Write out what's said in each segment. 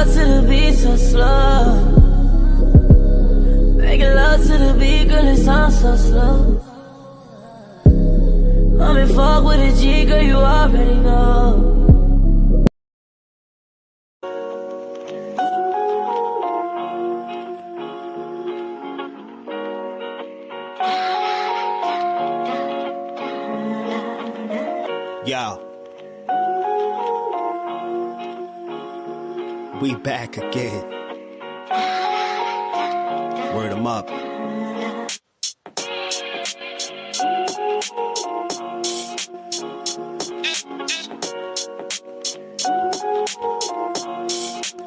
love to the beat so slow. Making love to the beat, girl, it sounds so slow. I'm in fuck with a G, girl, you already know. Yo, we back again. Word 'em up.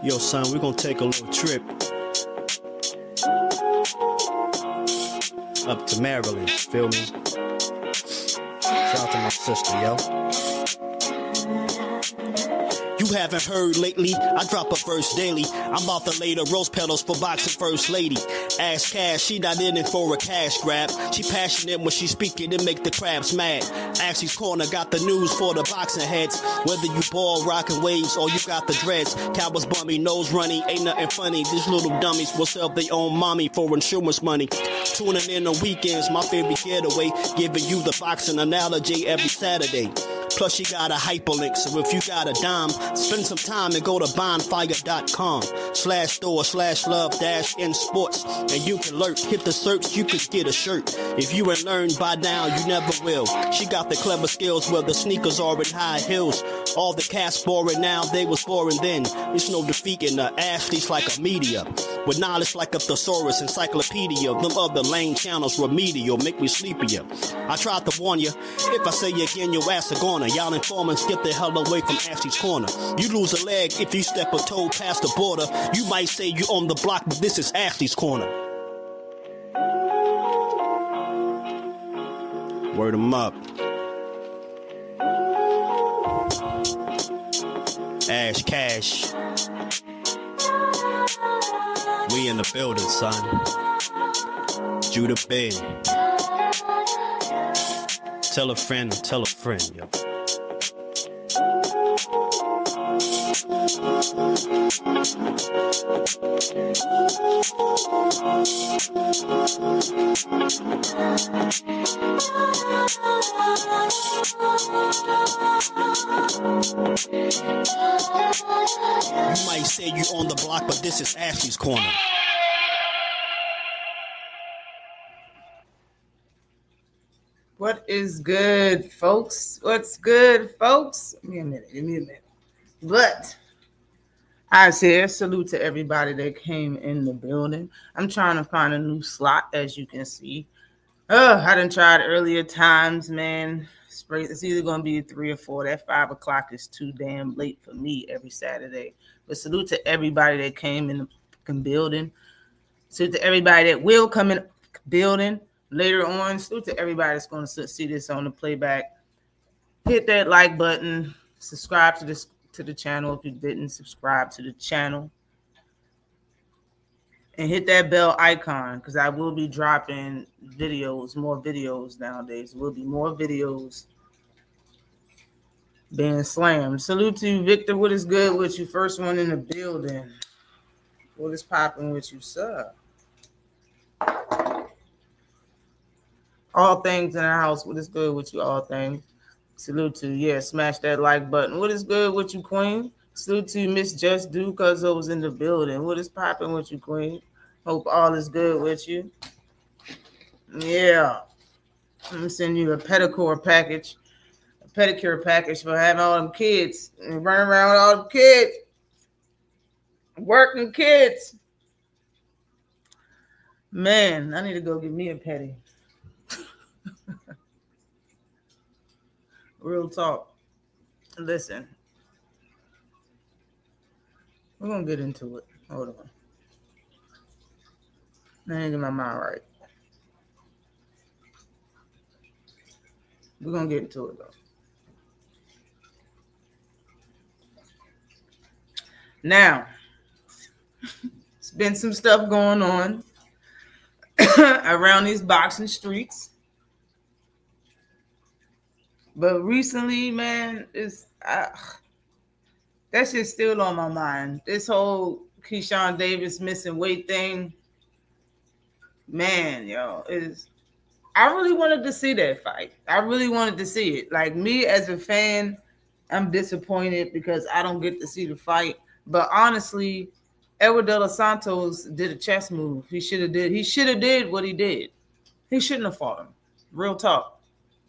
Yo, son, we gonna take a little trip up to Maryland, feel me? Shout out to my sister, yo. You haven't heard lately, I drop a verse daily. I'm about to lay the rose petals for boxing first lady. Ask Cash, she not in it for a cash grab. She passionate when she speaking and make the crabs mad. Ashley's Corner got the news for the boxing heads. Whether you ball, rockin' waves, or you got the dreads. Cowboys bummy, nose runny, ain't nothing funny. These little dummies will sell their own mommy for insurance money. Tuning in on weekends, my favorite getaway. Giving you the boxing analogy every Saturday. Plus she got a hyperlink, so if you got a dime, spend some time and go to bonfire.com/store/love-in-sports, and you can lurk, hit the search, you could get a shirt. If you ain't learned by now, you never will. She got the clever skills where the sneakers are in high heels. All the cats boring now, they was boring then. There's no defeating the athletes like a media. With knowledge like a thesaurus, encyclopedia. Them other lame channels remedial, make me sleepier. I tried to warn you, if I say again, your ass are gonna. Y'all informants, get the hell away from Ashley's Corner. You lose a leg if you step a toe past the border. You might say you on the block, but this is Ashley's Corner. Word 'em up. Ash Cash. We in the building, son. Judah Ben. Tell a friend, yo. You might say you on the block, but this is Ashley's Corner. What is good, folks? What's good, folks? Give me a minute. But I say salute to everybody that came in the building. I'm trying to find a new slot, as you can see. I done tried earlier times, man. It's either going to be 3 or 4. That 5 o'clock is too damn late for me every Saturday. But salute to everybody that came in the building. Salute to everybody that will come in the building later on. Salute to everybody that's going to see this on the playback. Hit that like button. Subscribe to the channel if you didn't subscribe to the channel. And hit that bell icon because I will be dropping more videos nowadays. There will be more videos being slammed. Salute to you, Victor. What is good with you? First one in the building. What is popping with you, sir? All things in the house. What is good with you? All things. Salute to you. Yeah, smash that like button. What is good with you, Queen? Salute to you, Miss Just Do, because I was in the building. What is popping with you, Queen? Hope all is good with you. Yeah. I'm going to send you a pedicure package for having all them kids and running around with all the kids. Working kids. Man, I need to go get me a pedi. Real talk. Listen. We're going to get into it. Hold on. I ain't get my mind right. We're going to get into it, though. Now, there's been some stuff going on around these boxing streets. But recently, man, That shit's still on my mind. This whole Keyshawn Davis missing weight thing, man, yo, is I really wanted to see that fight. I really wanted to see it. Like me as a fan, I'm disappointed because I don't get to see the fight. But honestly, Edward De Los Santos did a chess move. He should have did what he did. He shouldn't have fought him. Real talk.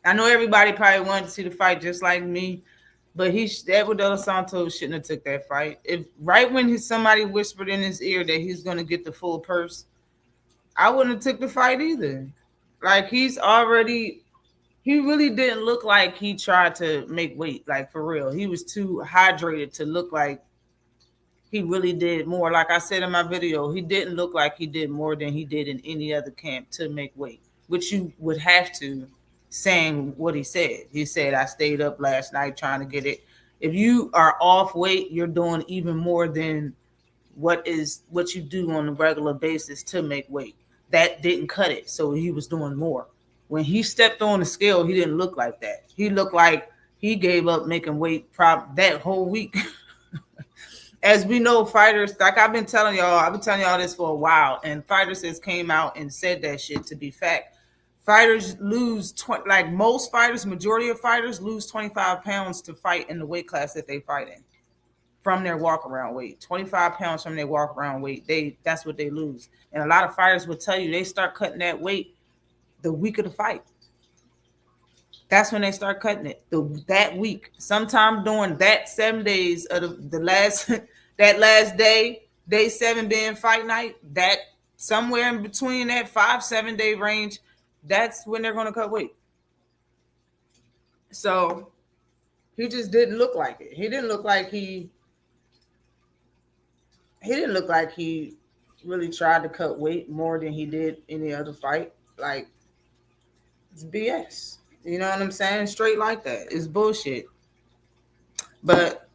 I know everybody probably wanted to see the fight just like me, but Edward De Los Santos shouldn't have took that fight. If right when somebody whispered in his ear that he's going to get the full purse, I wouldn't have took the fight either. Like he really didn't look like he tried to make weight. Like for real, he was too hydrated to look like he really did more. Like I said in my video, he didn't look like he did more than he did in any other camp to make weight, which you would have to, saying what he said. He said, I stayed up last night trying to get it. If you are off weight, you're doing even more than what you do on a regular basis to make weight. That didn't cut it, so he was doing more. When he stepped on the scale, he didn't look like that. He looked like he gave up making weight that whole week. As we know, fighters, like I've been telling y'all this for a while, and fighters has came out and said that shit to be fact. Fighters lose, like most fighters, majority of fighters lose 25 pounds to fight in the weight class that they fight in from their walk-around weight. 25 pounds from their walk-around weight, that's what they lose. And a lot of fighters will tell you they start cutting that weight the week of the fight. That's when they start cutting it, that week. Sometime during that 7 days of the last, that last day 7 being fight night, that somewhere in between that 5-7 day range, that's when they're going to cut weight. So he just didn't look like it. He didn't look like he really tried to cut weight more than he did any other fight. Like, it's BS. You know what I'm saying? Straight like that. It's bullshit. But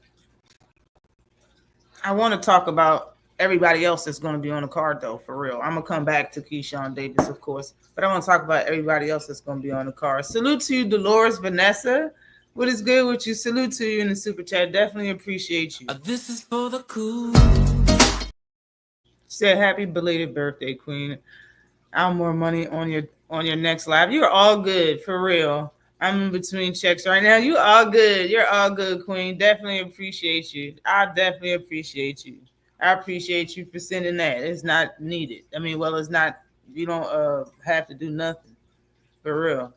I want to talk about everybody else that's going to be on the card, though, for real. I'm going to come back to Keyshawn Davis, of course. But I want to talk about everybody else that's going to be on the card. Salute to you, Dolores Vanessa. What is good with you? Salute to you in the super chat. Definitely appreciate you. This is for the cool. Said happy belated birthday, Queen. I'll more money on your next live. You're all good, for real. I'm in between checks right now. You all good. You're all good, Queen. Definitely appreciate you. I definitely appreciate you. I appreciate you for sending that. It's not needed. I mean, well, it's not. You don't have to do nothing, for real.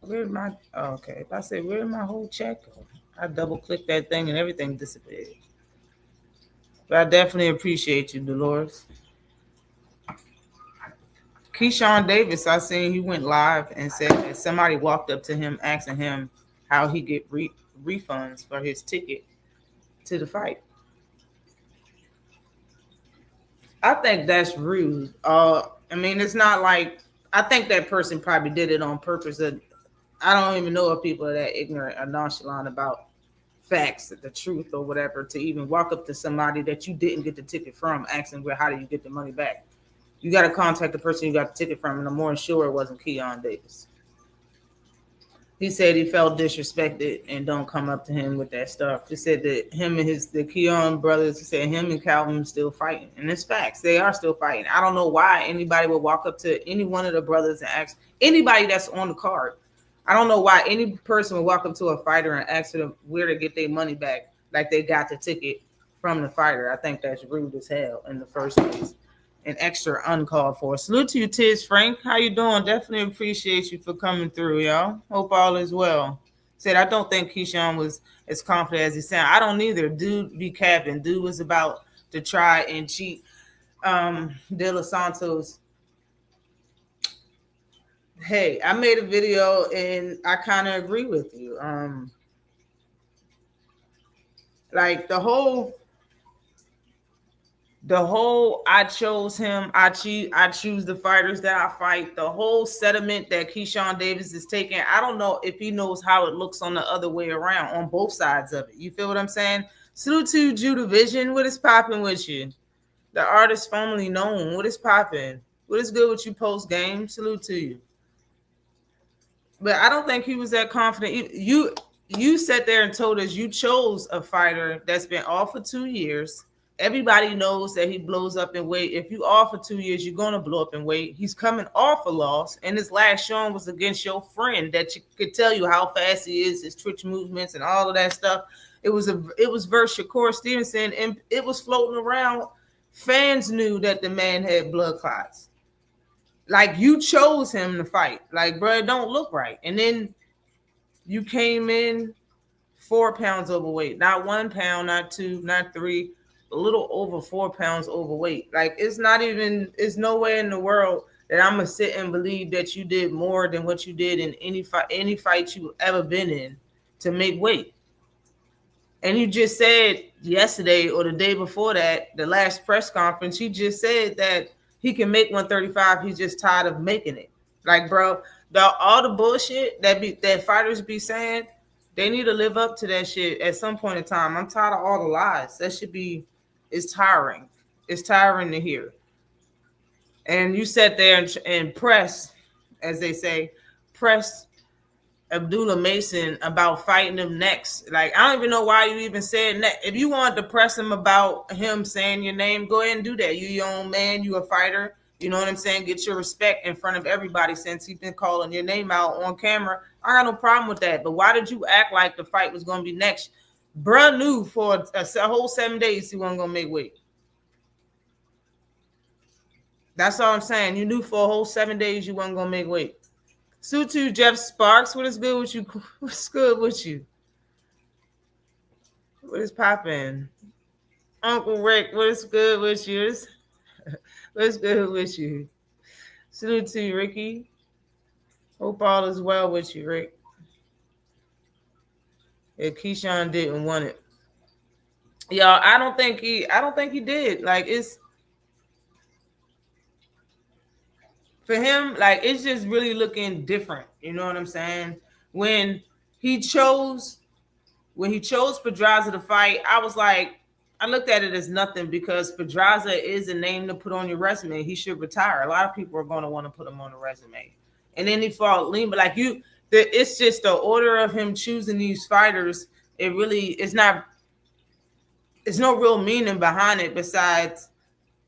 Where's my? Oh, okay. If I say where's my whole check, I double click that thing and everything disappeared. But I definitely appreciate you, Dolores. Keyshawn Davis, I seen he went live and said that somebody walked up to him asking him how he get refunds for his ticket to the fight. I think that's rude. I mean, it's not like, I think that person probably did it on purpose. I don't even know if people are that ignorant or nonchalant about facts, the truth or whatever, to even walk up to somebody that you didn't get the ticket from asking, well, how do you get the money back? You got to contact the person you got the ticket from, and I'm more sure it wasn't Keyshawn Davis. He said he felt disrespected and don't come up to him with that stuff. He said that him and the Keyshawn brothers, he said him and Calvin still fighting. And it's facts. They are still fighting. I don't know why anybody would walk up to any one of the brothers and ask anybody that's on the card. I don't know why any person would walk up to a fighter and ask them where to get their money back like they got the ticket from the fighter. I think that's rude as hell in the first place. And extra uncalled for. Salute to you, Tiz Frank. How you doing? Definitely appreciate you for coming through, y'all. Hope all is well. Said, I don't think Keyshawn was as confident as he sounded. I don't either. Dude be capping. Dude was about to try and cheat De Los Santos. Hey, I made a video and I kind of agree with you. Like the whole I chose him, I choose the fighters that I fight, the whole sentiment that Keyshawn Davis is taking, I don't know if he knows how it looks on the other way around, on both sides of it. You feel what I'm saying? Salute to Judah Vision. What is popping with you? The artist formerly known. What is popping? What is good with you post game? Salute to you. But I don't think he was that confident. you sat there and told us you chose a fighter that's been off for 2 years. Everybody knows that he blows up in weight. If you off for 2 years, you're gonna blow up in weight. He's coming off a loss, and his last showing was against your friend that you could tell you how fast he is, his twitch movements, and all of that stuff. It was versus Shakur Stevenson, and it was floating around. Fans knew that the man had blood clots. Like, you chose him to fight. Like, bro, it don't look right. And then you came in 4 pounds overweight, not 1 pound, not 2, not 3, a little over 4 pounds overweight. Like, it's no way in the world that I'm gonna sit and believe that you did more than what you did in any fight you've ever been in to make weight. And you just said yesterday or the day before that, the last press conference, you just said that he can make 135. He's just tired of making it. Like, bro, all the bullshit that fighters be saying, they need to live up to that shit at some point in time. I'm tired of all the lies. That should be, it's tiring. It's tiring to hear. And you sat there and press, as they say, press Abdullah Mason about fighting him next. Like, I don't even know why you even said that. If you wanted to press him about him saying your name, go ahead and do that. You your own man, you a fighter. You know what I'm saying? Get your respect in front of everybody since he's been calling your name out on camera. I got no problem with that. But why did you act like the fight was going to be next? Bruh knew for a whole 7 days he wasn't going to make weight. That's all I'm saying. You knew for a whole 7 days you wasn't going to make weight. Sutu Jeff Sparks, what is good with you? What's good with you? What is popping? Uncle Rick, what is good with you? What's good with you? Salute to you, Ricky. Hope all is well with you, Rick. Yeah, Keyshawn didn't want it. Y'all, I don't think he did. Like, it's for him, like, it's just really looking different. You know what I'm saying? When he chose Pedraza to fight, I was like, I looked at it as nothing because Pedraza is a name to put on your resume. He should retire. A lot of people are going to want to put him on the resume. And then he fought Loma. Like, it's just the order of him choosing these fighters. It really is not. There's no real meaning behind it besides,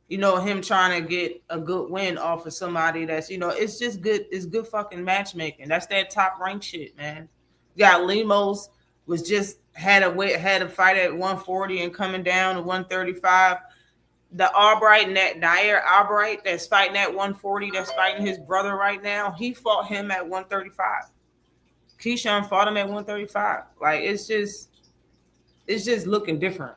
you know, him trying to get a good win off of somebody that's, you know, it's just good. It's good fucking matchmaking. That's that top rank shit, man. You got Lemos was just had a fight at 140 and coming down to 135. The Albright, Nair Albright, that's fighting at 140, that's fighting his brother right now. He fought him at 135. Keyshawn fought him at 135. Like, it's just looking different.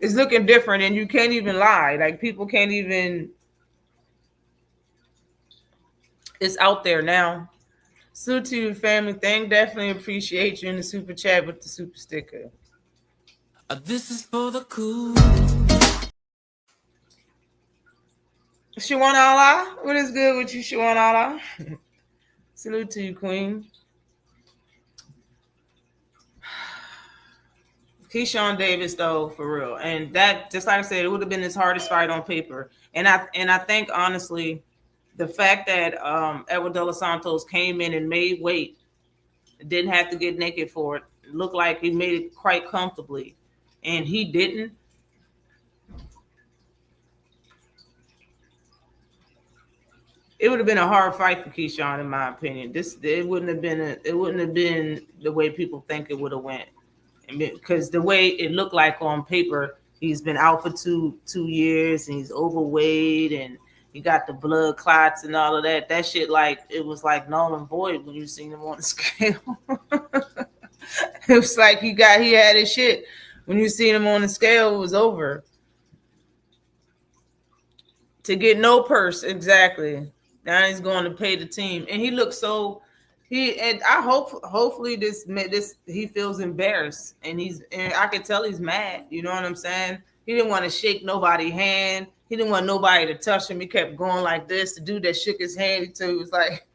It's looking different, and you can't even lie. Like, people can't even. It's out there now. Salute to your family thing. Definitely appreciate you in the super chat with the super sticker. This is for the cool. Shawan Allah, what is good with you, Shawan Allah? Salute to you, Queen. Keyshawn Davis, though, for real, and that, just like I said, it would have been his hardest fight on paper. And I think honestly, the fact that Edward De Los Santos came in and made weight, didn't have to get naked for it. It looked like he made it quite comfortably, and he didn't. It would have been a hard fight for Keyshawn, in my opinion. It wouldn't have been the way people think it would have went. Because the way it looked like on paper, he's been out for two years and he's overweight and he got the blood clots and all of that. That shit, like, it was like null and void when you seen him on the scale. It was like he had his shit. When you seen him on the scale, it was over. To get no purse, exactly. Now he's going to pay the team, and he looks so. Hopefully this he feels embarrassed, and I can tell he's mad. You know what I'm saying? He didn't want to shake nobody's hand. He didn't want nobody to touch him. He kept going like this. The dude that shook his hand, he was like,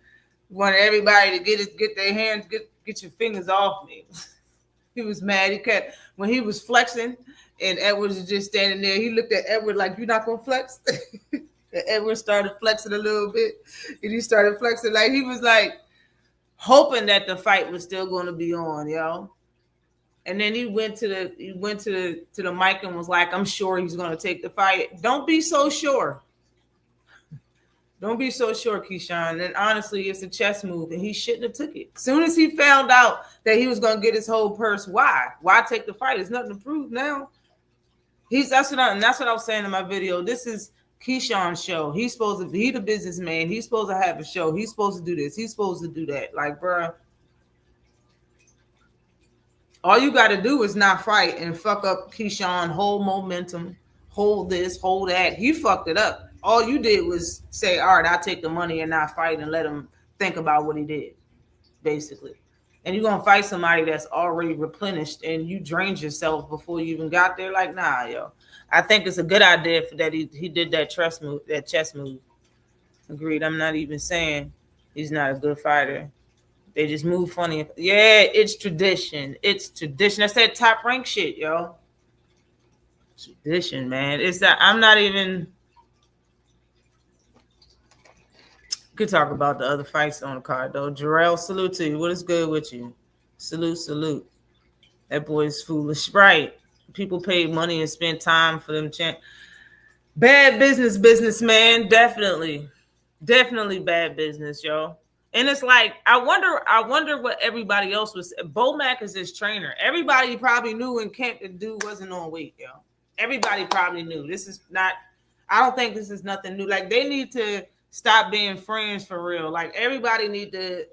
wanted everybody to get their hands, get your fingers off me. He was mad. He kept, when he was flexing, and Edward was just standing there. He looked at Edward like, "You're not gonna flex." And Edward started flexing a little bit, and he started flexing like he was like, hoping that the fight was still going to be on, yo. And then he went to the mic and was like, "I'm sure he's going to take the fight." Don't be so sure. Don't be so sure, Keyshawn. And honestly, it's a chess move, and he shouldn't have took it. As soon as he found out that he was going to get his whole purse, why? Why take the fight? There's nothing to prove now. That's what I was saying in my video. This is Keyshawn's show. He's supposed to be the businessman. He's supposed to have a show. He's supposed to do this. He's supposed to do that. Like, bruh, all you got to do is not fight and fuck up Keyshawn whole momentum, hold this, hold that. He fucked it up. All you did was say, all right, I'll take the money and not fight and let him think about what he did, basically. And you're going to fight somebody that's already replenished and you drained yourself before you even got there. Like, nah, yo. I think it's a good idea for that he did that chess move. Agreed. I'm not even saying he's not a good fighter. They just move funny. Yeah, it's tradition. It's tradition. That's that top rank shit, yo. Tradition, man. It's that I'm not even. Could talk about the other fights on the card though. Jarrell, salute to you. What is good with you? Salute. That boy's foolish, right? People paid money and spent time for them. Bad business, man. Definitely bad business, yo. And it's like I wonder what everybody else was. Bo Mack is his trainer. Everybody probably knew in camp the dude wasn't on weight, yo. Everybody probably knew. This is not. I don't think this is nothing new. Like they need to stop being friends for real. Like everybody need to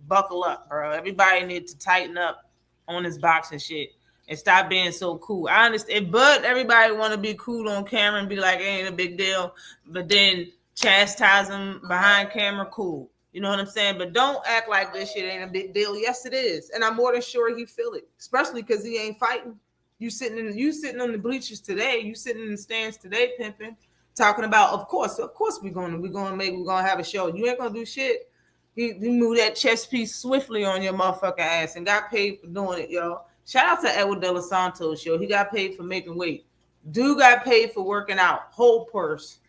buckle up, bro. Everybody need to tighten up on this boxing shit and stop being so cool. I understand, but everybody want to be cool on camera and be like, ain't a big deal. But then chastise them behind camera, cool. You know what I'm saying? But don't act like this shit ain't a big deal. Yes, it is, and I'm more than sure he feel it, especially because he ain't fighting. You sitting on the bleachers today. You sitting in the stands today, pimping. Talking about, of course, we're gonna have a show. You ain't gonna do shit. He moved that chess piece swiftly on your motherfucking ass and got paid for doing it, yo. Shout out to Edward De Los Santos, yo. He got paid for making weight. Dude got paid for working out. Whole purse.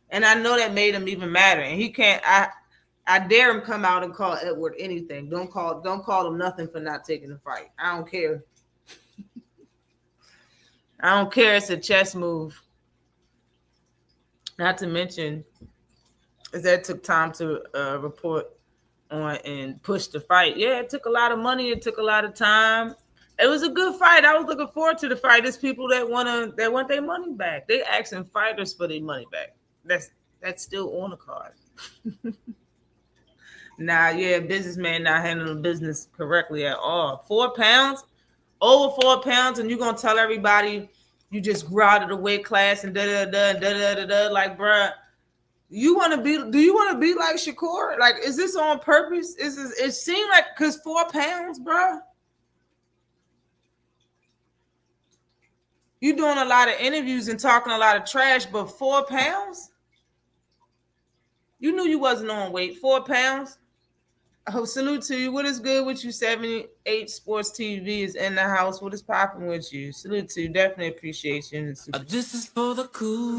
And I know that made him even madder. And he can't. I dare him come out and call Edward anything. Don't call him nothing for not taking the fight. I don't care. I don't care. It's a chess move. Not to mention, is that took time to report on and push the fight. Yeah, it took a lot of money. It took a lot of time. It was a good fight. I was looking forward to the fight. There's people that want their money back. They asking fighters for their money back. That's still on the card. Nah, yeah, businessman not handling business correctly at all. 4 pounds, over 4 pounds, and you're gonna tell everybody you just grew out of the weight class and da. Like, bruh, do you want to be like Shakur? Like, is this on purpose? It seemed like because 4 pounds, bruh. You doing a lot of interviews and talking a lot of trash, but 4 pounds? You knew you wasn't on weight. 4 pounds? Oh, salute to you. What is good with you? 78 Sports TV is in the house. What is popping with you? Salute to you. Definitely appreciate you. This is for the cool.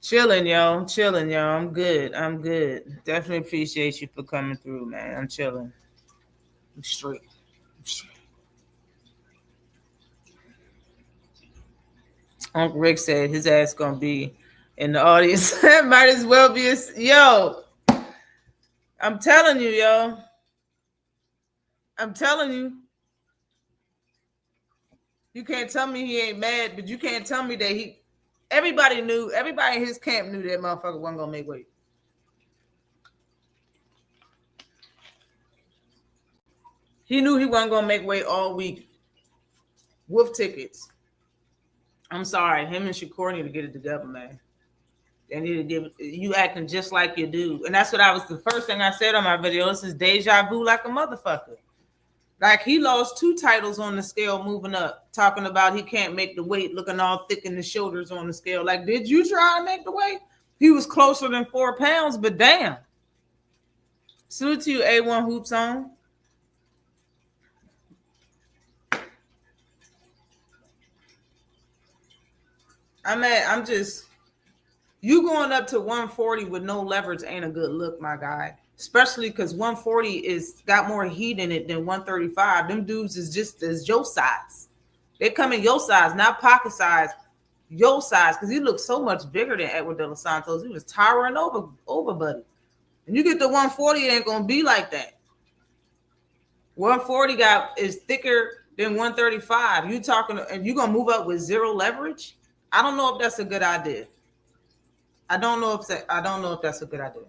Chilling, yo. I'm good. Definitely appreciate you for coming through, man. I'm chilling. I'm straight. Uncle Rick said his ass gonna be in the audience. Might as well be yo. I'm telling you, yo. I'm telling you. You can't tell me he ain't mad, but you can't tell me that everybody in his camp knew that motherfucker wasn't gonna make weight. He knew he wasn't gonna make weight all week with tickets. I'm sorry, him and Shakur need to get it together, man. They need to give you acting just like you do. And that's what the first thing I said on my video. This is deja vu like a motherfucker. Like he lost 2 titles on the scale moving up, talking about he can't make the weight, looking all thick in the shoulders on the scale. Like, did you try to make the weight? He was closer than 4 pounds, but damn. Salute to you, A1 Hoops on. I'm just You going up to 140 with no leverage ain't a good look, my guy. Especially because 140 is got more heat in it than 135. Them dudes is just as your size. They come in your size, not pocket size. Your size, because he looks so much bigger than Edward De Los Santos. He was towering over buddy. And you get to 140, it ain't gonna be like that. 140 is thicker than 135. You talking, and you gonna move up with zero leverage? I don't know if that's a good idea. I don't know if that's a good idea.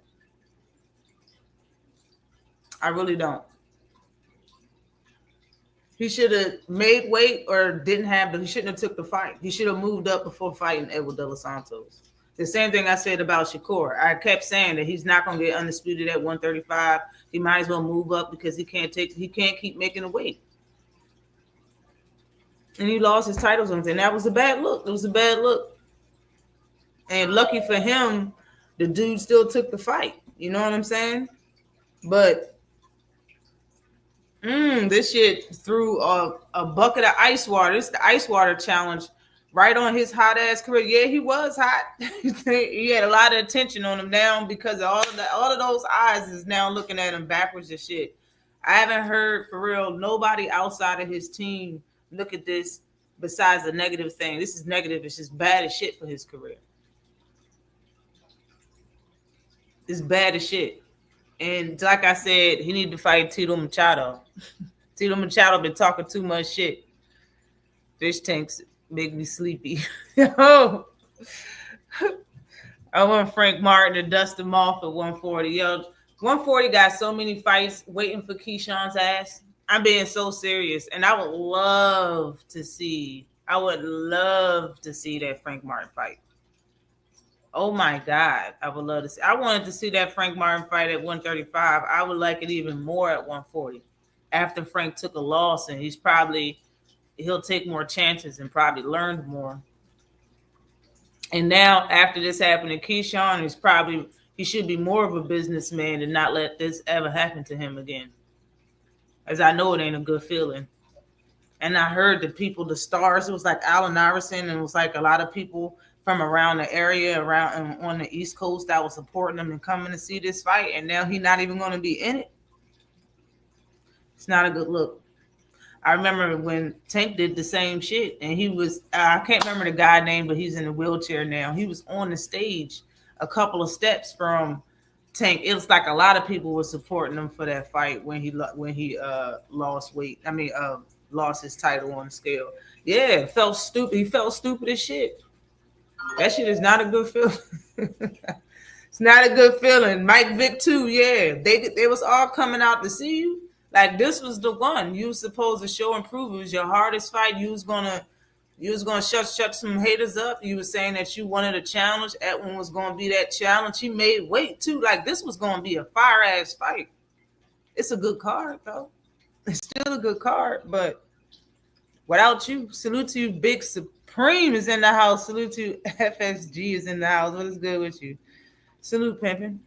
I really don't. He should have made weight or didn't have, but he shouldn't have took the fight. He should have moved up before fighting Edward De Los Santos. The same thing I said about Shakur. I kept saying that he's not going to get undisputed at 135. He might as well move up because he can't keep making the weight. And he lost his titles, and that was a bad look. It was a bad look. And lucky for him, the dude still took the fight. You know what I'm saying? But this shit threw a bucket of ice water. It's the ice water challenge right on his hot ass career. Yeah, he was hot. He had a lot of attention on him now because all of those eyes is now looking at him backwards and shit. I haven't heard for real nobody outside of his team look at this besides a negative thing. This is negative. It's just bad as shit for his career. It's bad as shit. And like I said, he needed to fight Tito Machado. Tito Machado been talking too much shit. Fish tanks make me sleepy. I want Frank Martin to dust him off at 140. 140 got so many fights waiting for Keyshawn's ass. I'm being so serious. And I would love to see that Frank Martin fight. Oh my God, I would love to see. I wanted to see that Frank Martin fight at 135. I would like it even more at 140. After Frank took a loss, and he'll take more chances and probably learned more. And now after this happened to Keyshawn, he should be more of a businessman and not let this ever happen to him again. As I know it ain't a good feeling. And I heard the stars, it was like Allen Iverson, and it was like a lot of people from around the area, around on the East Coast that was supporting him and coming to see this fight, and now he's not even going to be in it. It's not a good look. I remember when Tank did the same shit, and he was, I can't remember the guy's name, but he's in a wheelchair now. He was on the stage a couple of steps from Tank. It was like a lot of people were supporting him for that fight when he lost weight. Lost his title on the scale. Yeah, it felt stupid. He felt stupid as shit. That shit is not a good feeling. It's not a good feeling. Mike Vick too. Yeah, they was all coming out to see you. Like this was the one you was supposed to show and prove. It was your hardest fight. You was gonna shut some haters up. You were saying that you wanted a challenge. Edwin was gonna be that challenge. He made weight too. Like this was gonna be a fire ass fight. It's a good card though. It's still a good card, but without you, salute to you, Big Supreme is in the house. Salute to you, FSG is in the house. What is good with you? Salute, pimpin'.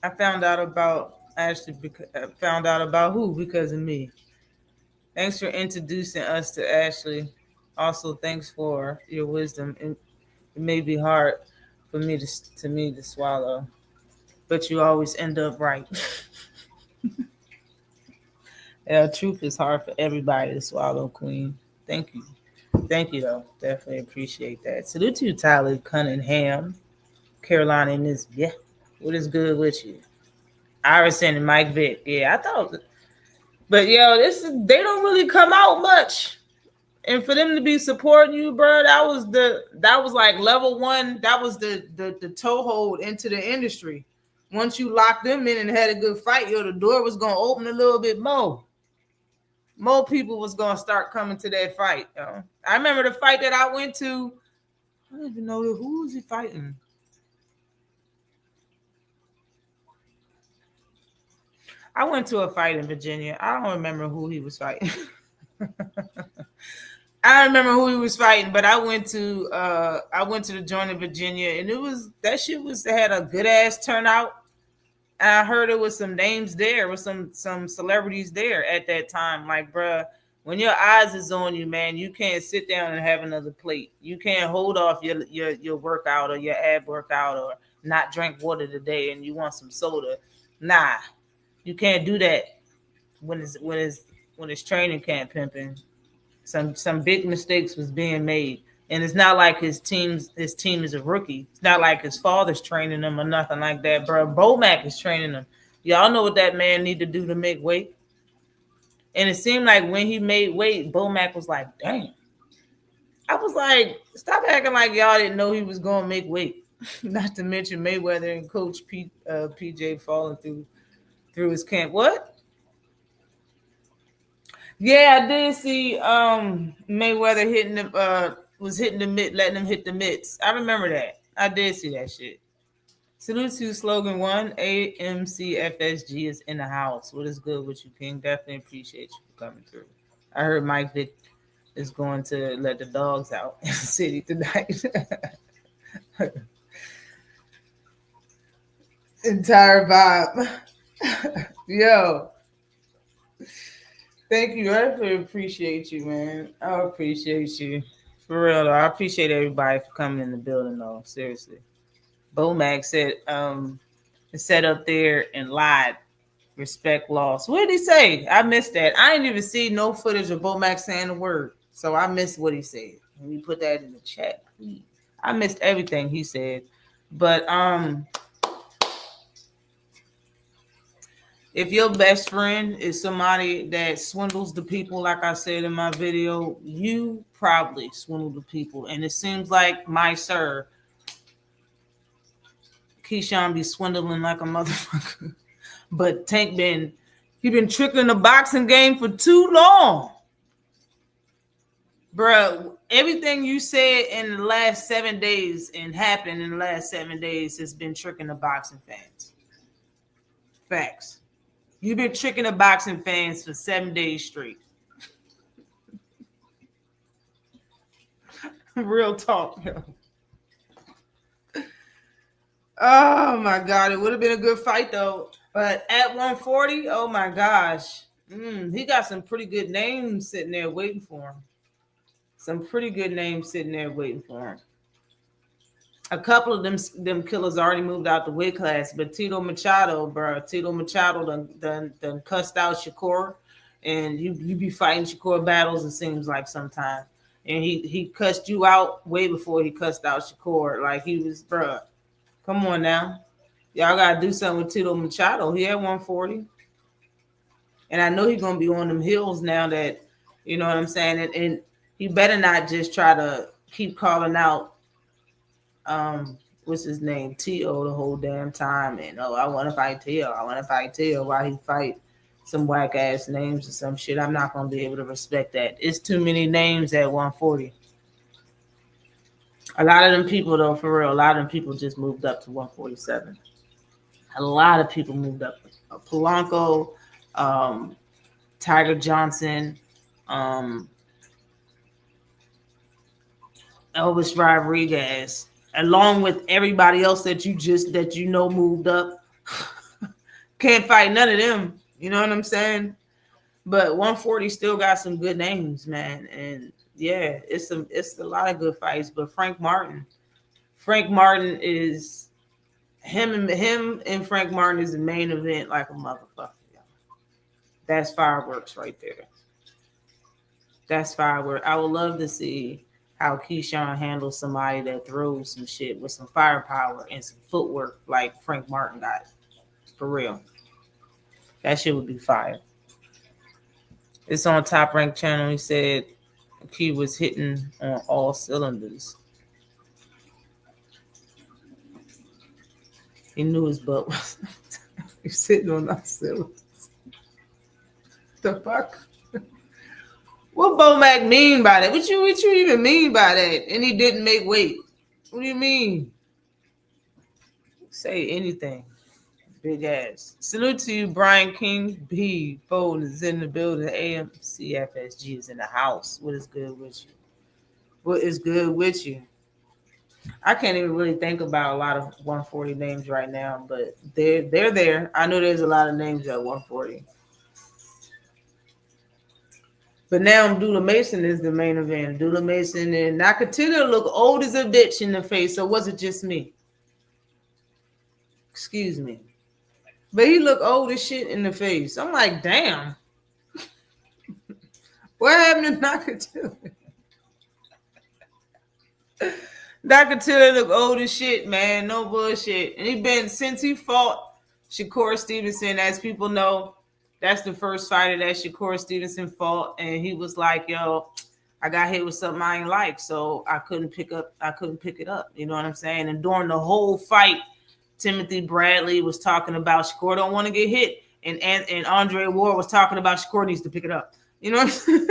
I found out about Ashley. Found out about who because of me. Thanks for introducing us to Ashley. Also, thanks for your wisdom. It may be hard for me to swallow, but you always end up right. Yeah, truth is hard for everybody to swallow, Queen. Thank you. Thank you, though. Definitely appreciate that. Salute to you, Tyler Cunningham. Carolina in this. Yeah. What is good with you? Iverson and Mike Vick. Yeah, I thought. But, they don't really come out much. And for them to be supporting you, bro, that was like level one. That was the toehold into the industry. Once you locked them in and had a good fight, the door was going to open a little bit more. More people was going to start coming to that fight. I remember the fight that I went to. I don't even know who was he fighting. I went to a fight in Virginia. I don't remember who he was fighting. I don't remember who he was fighting, but I went to the joint in Virginia, and they had a good ass turnout. And I heard it was some names there, with some celebrities there at that time. Like, bruh, When your eyes is on you, man, you can't sit down and have another plate. You can't hold off your workout or your ab workout or not drink water today and you want some soda. Nah, you can't do that when it's training camp pimping. Some big mistakes was being made. And it's not like his team is a rookie. It's not like his father's training him or nothing like that, bro. Bomac is training him. Y'all know what that man need to do to make weight. And it seemed like when he made weight, Bomac was like, damn. I was like, stop acting like y'all didn't know he was going to make weight. Not to mention Mayweather and Coach PJ falling through his camp. What? Yeah, I did see Mayweather hitting the mitt, letting him hit the mitts. I remember that. I did see that shit. Salute to slogan 1, AMCFSG is in the house. What is good with you, King? Definitely appreciate you for coming through. I heard Mike Vick is going to let the dogs out in the city tonight. Entire vibe. Yo. Thank you. I appreciate you, man. I appreciate you. For real, though. I appreciate everybody for coming in the building, though. Seriously. Bomac said, sat up there and lied. Respect lost. What did he say? I missed that. I didn't even see no footage of Bomac saying the word. So I missed what he said. Let me put that in the chat, please. I missed everything he said. But if your best friend is somebody that swindles the people, like I said in my video, you probably swindle the people. And it seems like my sir, Keyshawn, be swindling like a motherfucker. But Tank he been tricking the boxing game for too long. Bruh, everything you said in the last 7 days and happened in the last 7 days has been tricking the boxing fans. Facts. You've been tricking the boxing fans for 7 days straight. Real talk, yo. Oh my God, it would have been a good fight though. But at 140, oh my gosh, he got some pretty good names sitting there waiting for him. Some pretty good names sitting there waiting for him. A couple of them killers already moved out the weight class, but Tito Machado done cussed out Shakur, and you be fighting Shakur battles, it seems like sometimes. And he cussed you out way before he cussed out Shakur. Like he was, bruh, come on now. Y'all got to do something with Tito Machado. He at 140. And I know he's going to be on them hills now that, you know what I'm saying? And he better not just try to keep calling out, what's his name, T.O. the whole damn time. And, I want to fight T.O. I want to fight T.O. while he fight some whack-ass names or some shit. I'm not going to be able to respect that. It's too many names at 140. A lot of them people, though, for real, a lot of them people just moved up to 147. A lot of people moved up. Polanco, Tiger Johnson, Elvis Rodriguez, along with everybody else that you know moved up. Can't fight none of them. You know what I'm saying? But 140 still got some good names, man. And yeah, it's a lot of good fights. But Frank Martin is him and Frank Martin is the main event like a motherfucker. That's fireworks right there. That's fireworks. I would love to see how Keyshawn handles somebody that throws some shit with some firepower and some footwork like Frank Martin got. For real. That shit would be fire. It's on Top Rank channel. He said Key was hitting on all cylinders. He knew his butt was he's sitting on all cylinders. The fuck? What Bomac mean by that? What you even mean by that? And he didn't make weight. What do you mean? Say anything. Big ass. Salute to you, Brian King. B. Fold is in the building. AMCFSG is in the house. What is good with you? What is good with you? I can't even really think about a lot of 140 names right now, but they're there. I know there's a lot of names at 140. But now Abdullah Mason is the main event. Abdullah Mason and Nakatila look old as a bitch in the face, so was it just me? Excuse me. But he looked old as shit in the face. I'm like, damn. What happened to Nakatila? Nakatila look old as shit, man. No bullshit. And he been, since he fought Shakur Stevenson, as people know, that's the first fighter that Shakur Stevenson fought. And he was like, yo, I got hit with something I ain't like, so I couldn't pick it up. You know what I'm saying? And during the whole fight, Timothy Bradley was talking about Shakur don't want to get hit. And Andre Ward was talking about Shakur needs to pick it up. You know what I'm saying?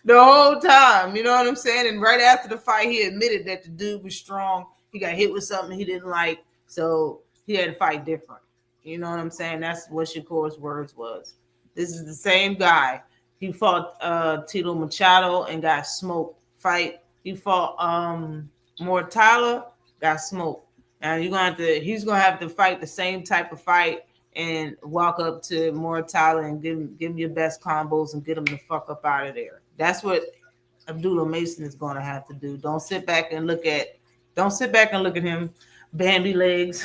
The whole time, you know what I'm saying? And right after the fight, he admitted that the dude was strong. He got hit with something he didn't like, so he had to fight different. You know what I'm saying? That's what Shakur's words was. This is the same guy. He fought Tito Machado and got smoked. He fought Mortala, got smoked. Now he's gonna have to fight the same type of fight and walk up to Mortala and give him your best combos and get him the fuck up out of there. That's what Abdullah Mason is gonna have to do. Don't sit back and look at him, Bambi legs.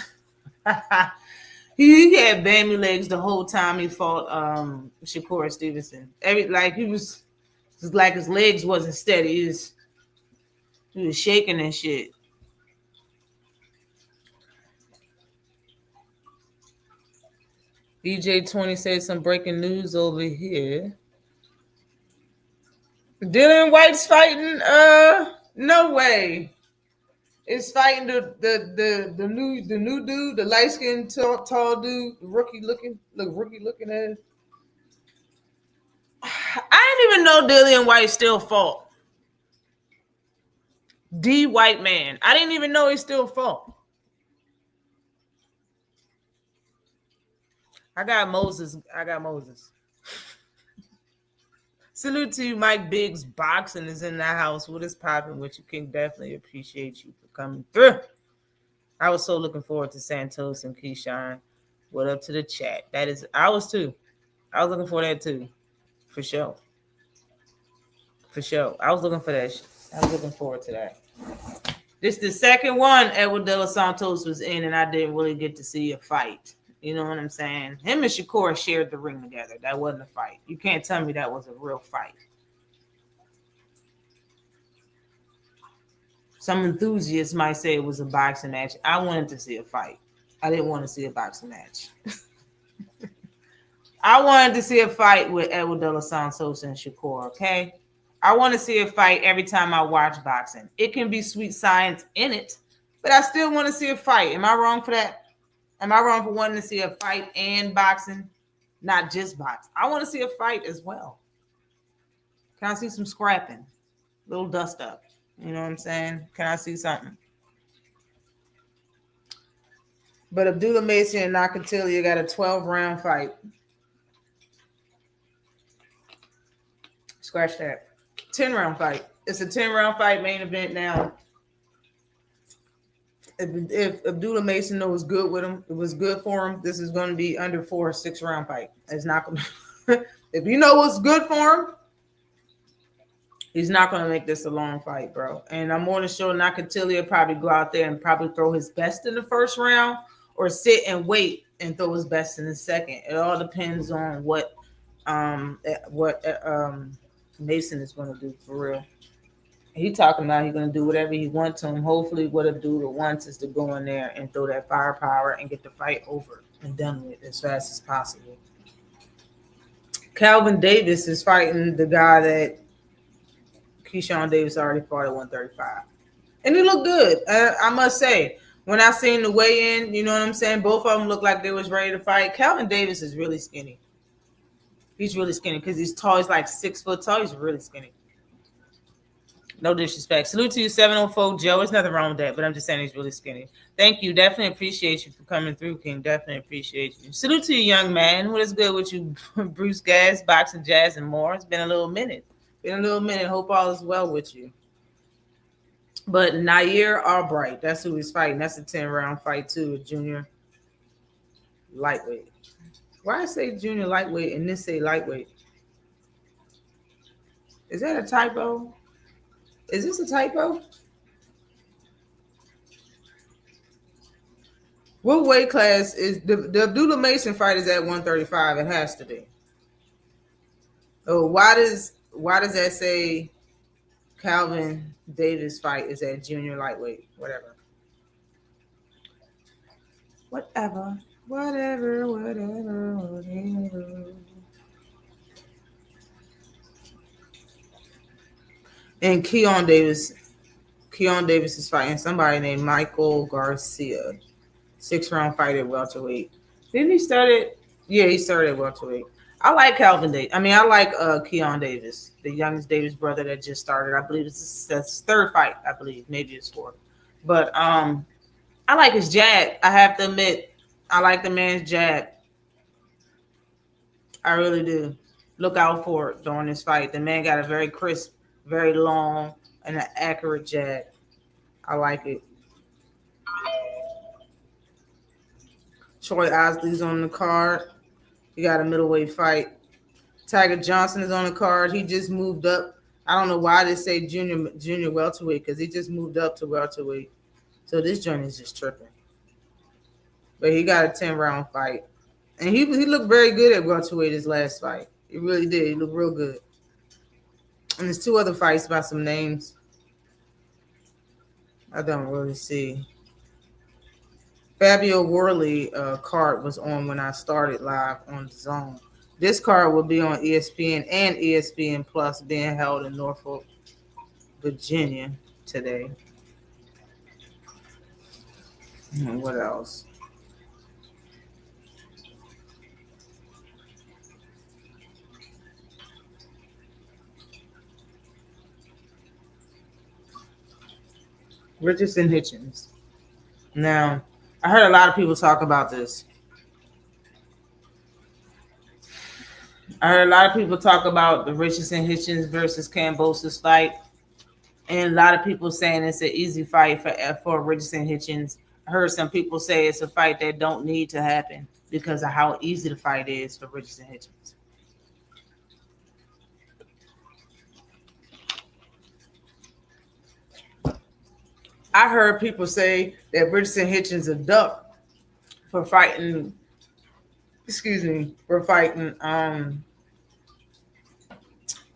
He had Bambi legs the whole time he fought Shakur Stevenson. He was like his legs wasn't steady. He was shaking and shit. DJ20 said some breaking news over here. Dylan White's fighting. No way. It's fighting the new dude, the light skinned tall dude, rookie looking ass. I didn't even know Dylan White still fought. D White man. I didn't even know he still fought. I got Moses. Salute to you, Mike Biggs. Boxing is in the house. What is popping with you? King, definitely appreciate you for coming through. I was so looking forward to Santos and Keyshawn. What up to the chat? I was too. I was looking for that too. For sure. I was looking for that. I was looking forward to that. This the second one Edward De Los Santos was in, and I didn't really get to see a fight. You know what I'm saying? Him and Shakur shared the ring together. That wasn't a fight. You can't tell me that was a real fight. Some enthusiasts might say it was a boxing match. I wanted to see a fight. I didn't want to see a boxing match. I wanted to see a fight with Edward De Los Santos and Shakur, okay? I want to see a fight every time I watch boxing. It can be sweet science in it, but I still want to see a fight. Am I wrong for that? Am I wrong for wanting to see a fight and boxing? Not just boxing. I want to see a fight as well. Can I see some scrapping? Little dust up. You know what I'm saying? Can I see something? But Abdullah Mason and Nakatilia got a 12-round fight. Scratch that. 10-round fight. It's a 10-round fight, main event now. If Abdullah Mason knows good with him, it was good for him, this is going to be under 4 or 6-round fight. It's not going to. If you know what's good for him, he's not going to make this a long fight, bro. And I'm more than sure Nakatilia probably go out there and probably throw his best in the first round or sit and wait and throw his best in the second. It all depends on what Mason is going to do for real. He talking about he's going to do whatever he wants to him. Hopefully what Abdullah wants is to go in there and throw that firepower and get the fight over and done with as fast as possible. Calvin Davis is fighting the guy that Keyshawn Davis already fought at 135. And he looked good. I must say, when I seen the weigh-in, you know what I'm saying? Both of them looked like they was ready to fight. Calvin Davis is really skinny. He's really skinny because he's tall. He's like 6 foot tall. He's really skinny. No disrespect. Salute to you, 704 Joe. There's nothing wrong with that, but I'm just saying he's really skinny. Thank you. Definitely appreciate you for coming through, King. Definitely appreciate you. Salute to you, young man. What is good with you, Bruce Gas, Boxing Jazz, and more? It's been a little minute. Hope all is well with you. But Nair Albright, that's who he's fighting. That's a 10-round fight, too, a junior lightweight. Why I say junior lightweight and this say lightweight? Is that a typo? Is this a typo? What weight class is the Abdullah Mason fight is at 135? It has to be. Oh, why does that say Calvin Davis fight is at junior lightweight? Whatever. And Keyshawn Davis is fighting somebody named Michael Garcia. 6-round fight at welterweight. Didn't he start it? Yeah, he started at welterweight. I like Calvin Davis. I mean, I like Keyshawn Davis, the youngest Davis brother that just started. I believe it's his third fight. I believe maybe it's fourth. But I like his jab. I have to admit, I like the man's jab. I really do. Look out for it during this fight. The man got a very crisp, very long, and an accurate jab. I like it. Troy Osley's on the card. He got a middleweight fight. Tiger Johnson is on the card. He just moved up. I don't know why they say junior welterweight, because he just moved up to welterweight. So this joint is just tripping. But he got a 10-round fight. And he looked very good at welterweight his last fight. He really did. He looked real good. And there's 2 other fights by some names I don't really see. Fabio Worley card was on when I started live on the Zone. This card will be on ESPN and ESPN Plus, being held in Norfolk, Virginia today. What else? Richardson Hitchins. Now, I heard a lot of people talk about this. I heard a lot of people talk about the Richardson Hitchins versus Kambosos fight. And a lot of people saying it's an easy fight for Richardson Hitchins. I heard some people say it's a fight that don't need to happen because of how easy the fight is for Richardson Hitchins. I heard people say that Richardson Hitchins a duck for fighting. For fighting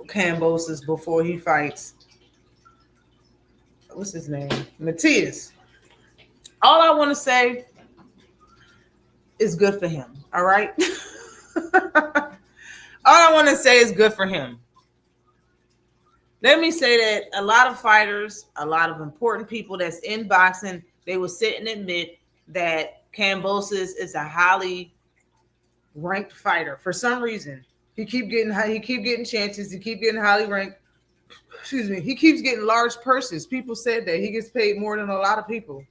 Kambosos before he fights. What's his name? Matias. All I want to say is good for him. All right. All I want to say is good for him. Let me say that a lot of fighters, a lot of important people that's in boxing, they will sit and admit that Kambosos is a highly ranked fighter. For some reason, he keep getting chances. He keep getting highly ranked. He keeps getting large purses. People said that he gets paid more than a lot of people.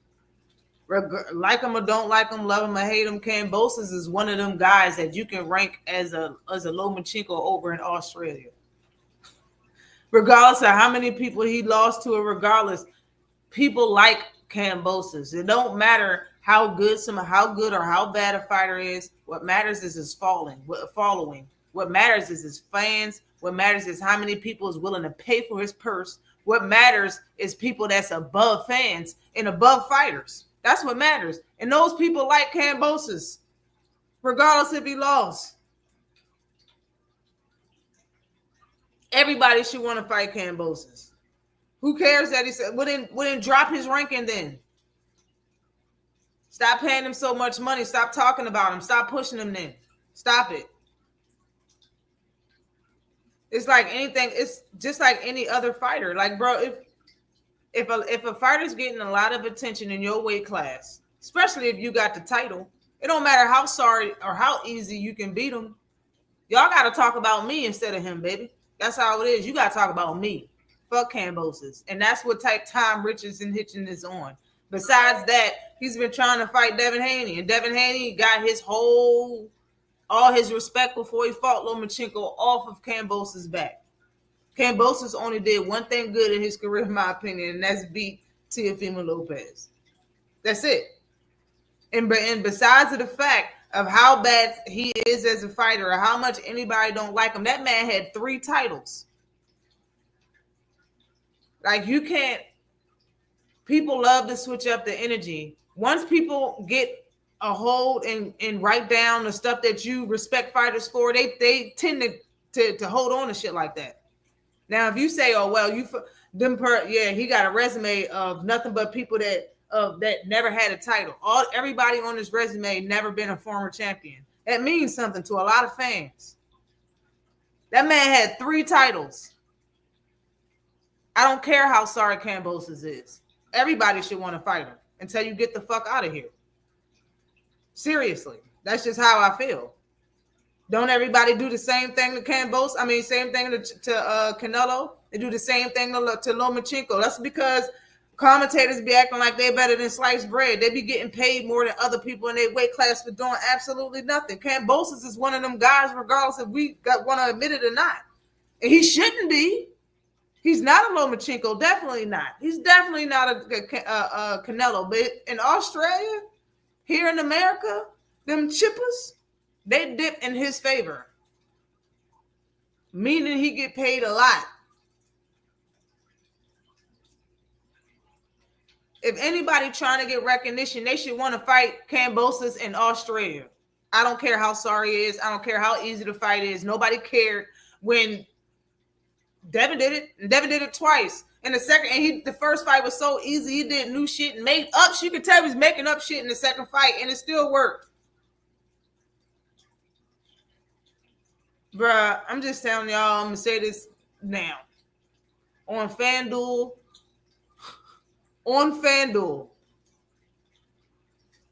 Like him or don't like him, love him or hate him, Kambosos is one of them guys that you can rank as a Loma over in Australia. Regardless of how many people he lost to, or regardless, people like Kambosos. It don't matter how good or how bad a fighter is. What matters is his following. What matters is his fans. What matters is how many people is willing to pay for his purse. What matters is people that's above fans and above fighters. That's what matters. And those people like Kambosos, regardless if he lost. Everybody should want to fight Kambosos. Who cares that he said? Wouldn't drop his ranking then? Stop paying him so much money. Stop talking about him. Stop pushing him then. Stop it. It's like anything. It's just like any other fighter. Like, bro, if a fighter's getting a lot of attention in your weight class, especially if you got the title, it don't matter how sorry or how easy you can beat him. Y'all got to talk about me instead of him, baby. That's how it is. You got to talk about me. Fuck Kambosos. And that's what type time Richardson Hitchins is on. Besides that, he's been trying to fight Devin Haney. And Devin Haney got all his respect before he fought Lomachenko off of Kambosos' back. Kambosos only did one thing good in his career, in my opinion, and that's beat Teofimo Lopez. That's it. And besides the fact of how bad he is as a fighter or how much anybody don't like him, that man had 3 titles. Like you can't. People love to switch up the energy. Once people get a hold and write down the stuff that you respect fighters for, they tend to hold on to shit like that. Now, if you say, "Oh well, he got a resume of nothing but people that never had a title. Everybody on this resume never been a former champion." That means something to a lot of fans. That man had 3 titles. I don't care how sorry Kambosos is. Everybody should want to fight him until you get the fuck out of here. Seriously, that's just how I feel. Don't everybody do the same thing to Kambosos? I mean, same thing to Canelo. They do the same thing to Lomachenko. That's because commentators be acting like they're better than sliced bread. They be getting paid more than other people in their weight class for doing absolutely nothing. Kambosos is one of them guys, regardless if we want to admit it or not. And he shouldn't be. He's not a Lomachenko, definitely not. He's definitely not a Canelo. But in Australia, here in America, them chippers, they dip in his favor. Meaning he get paid a lot. If anybody trying to get recognition, they should want to fight Kambosos in Australia. I don't care how sorry he is. I don't care how easy the fight is. Nobody cared when Devin did it, and Devin did it twice. In the second, and the first fight was so easy. He did new shit and made up. You could tell he was making up shit in the second fight, and it still worked. Bruh, I'm just telling y'all, I'm gonna say this now. On FanDuel,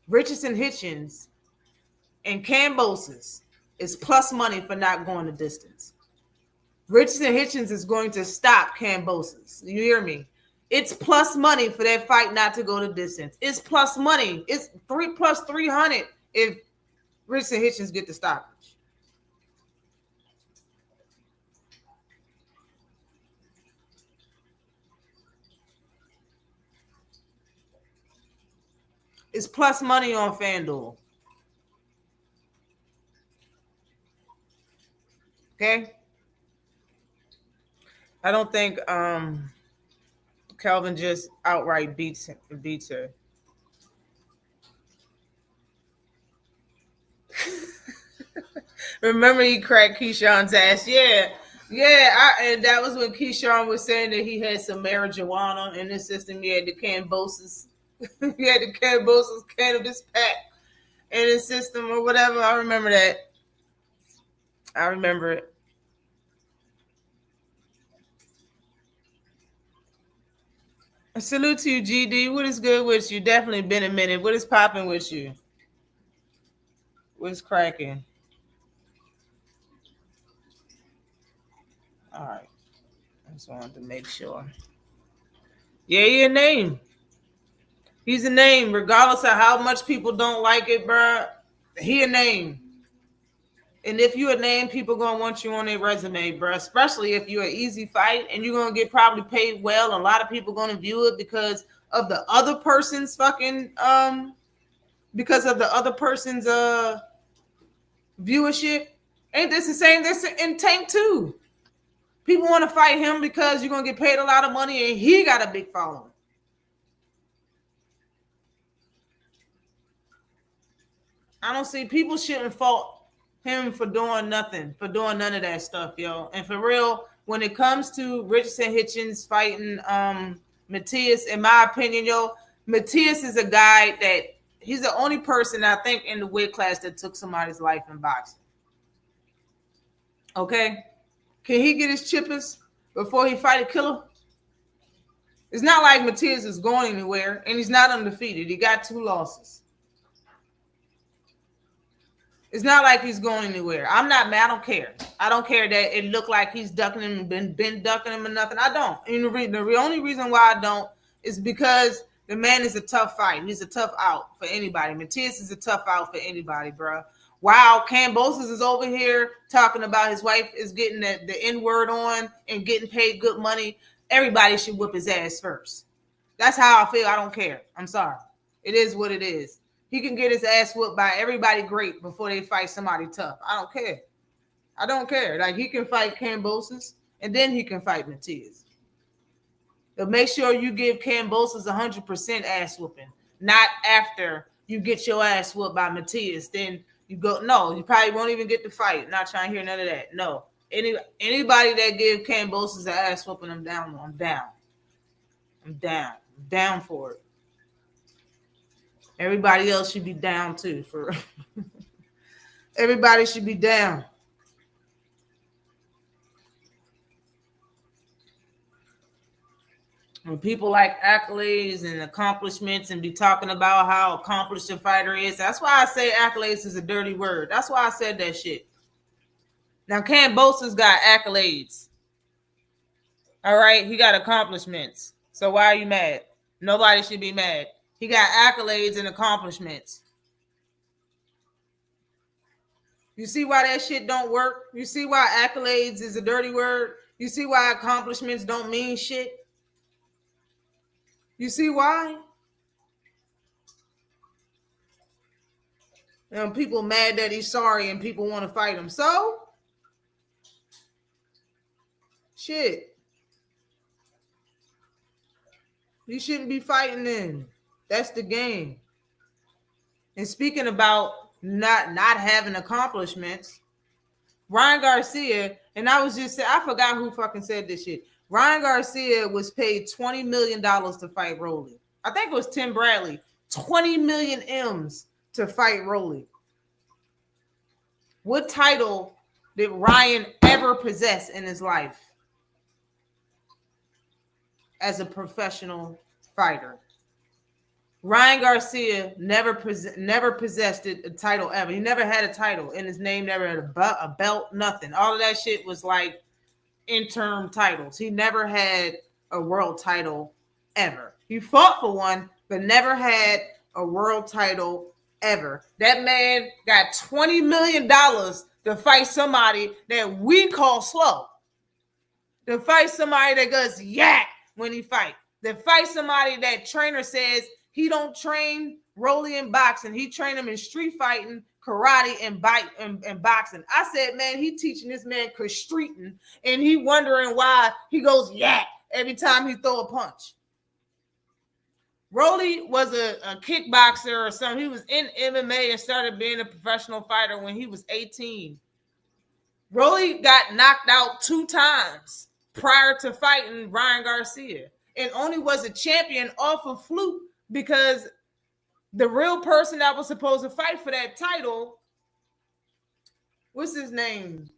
Richardson, Hitchins, and Kambosos is plus money for not going the distance. Richardson Hitchins is going to stop Kambosos. You hear me? It's plus money for that fight not to go the distance. It's plus money. It's 3 plus 300 if Richardson Hitchins get the stoppage. It's plus money on FanDuel. Okay? I don't think Calvin just outright beats her. Remember he cracked Keyshawn's ass? Yeah. And that was when Keyshawn was saying that he had some marijuana in his system. He had the Kambosos. He had the Kambosos cannabis pack in his system or whatever. I remember that. I remember it. Salute to you, GD. What is good with you? Definitely been a minute. What is popping with you? What's cracking? All right. I just wanted to make sure. Yeah, he a name. He's a name. Regardless of how much people don't like it, bro, he a name. And if you a name, people going to want you on their resume, bro, especially if you're an easy fight and you're going to get probably paid well. A lot of people going to view it because of the other person's viewership. Ain't this the same? This in Tank too. People want to fight him because you're going to get paid a lot of money and he got a big following. I don't see people shouldn't fault him for doing nothing, for doing none of that stuff, yo. And for real, when it comes to Richardson Hitchins fighting Matias, in my opinion, yo, Matias is a guy that he's the only person I think in the weight class that took somebody's life in boxing. Okay? Can he get his chippers before he fight a killer? It's not like Matias is going anywhere, and he's not undefeated. He got 2 losses. It's not like he's going anywhere. I'm not mad. I don't care. I don't care that it looked like he's ducking him and been ducking him or nothing. I don't. And the only reason why I don't is because the man is a tough fight. He's a tough out for anybody. Matias is a tough out for anybody, bro. Wow, Kambosos is over here talking about his wife is getting the N-word on and getting paid good money. Everybody should whip his ass first. That's how I feel. I don't care. I'm sorry. It is what it is. He can get his ass whooped by everybody great before they fight somebody tough. I don't care. I don't care. Like, he can fight Kambosos, and then he can fight Matias. But make sure you give Kambosos 100% ass whooping, not after you get your ass whooped by Matias. Then you go, no, you probably won't even get the fight. Not trying to hear none of that. No. Anybody that give Kambosos an ass whooping, I'm down. I'm down. I'm down. I'm down for it. Everybody else should be down too. For everybody should be down. When people like accolades and accomplishments and be talking about how accomplished a fighter is, that's why I say accolades is a dirty word. That's why I said that shit. Now, Kambosos got accolades. All right, he got accomplishments. So why are you mad? Nobody should be mad. He got accolades and accomplishments. You see why that shit don't work? You see why accolades is a dirty word? You see why accomplishments don't mean shit? You see why? People mad that he's sorry and people want to fight him. So? Shit. You shouldn't be fighting then. That's the game. And speaking about not having accomplishments, Ryan Garcia, and I was just saying, I forgot who fucking said this shit. Ryan Garcia was paid $20 million to fight Rolly. I think it was Tim Bradley. 20 million M's to fight Rolly. What title did Ryan ever possess in his life as a professional fighter? Ryan Garcia never possessed a title ever. He never had a title in his name, never had a belt, nothing. All of that shit was like interim titles. He never had a world title ever. He fought for one, but never had a world title ever. That man got $20 million to fight somebody that we call slow. To fight somebody that goes yak when he fight. To fight somebody that trainer says he don't train Rolly in boxing. He train him in street fighting, karate, and boxing. I said, man, he teaching this man streeting, and he wondering why he goes yak every time he throw a punch. Rolly was a kickboxer or something. He was in MMA and started being a professional fighter when he was 18. Rolly got knocked out 2 times prior to fighting Ryan Garcia, and only was a champion off of fluke because the real person that was supposed to fight for that title, what's his name?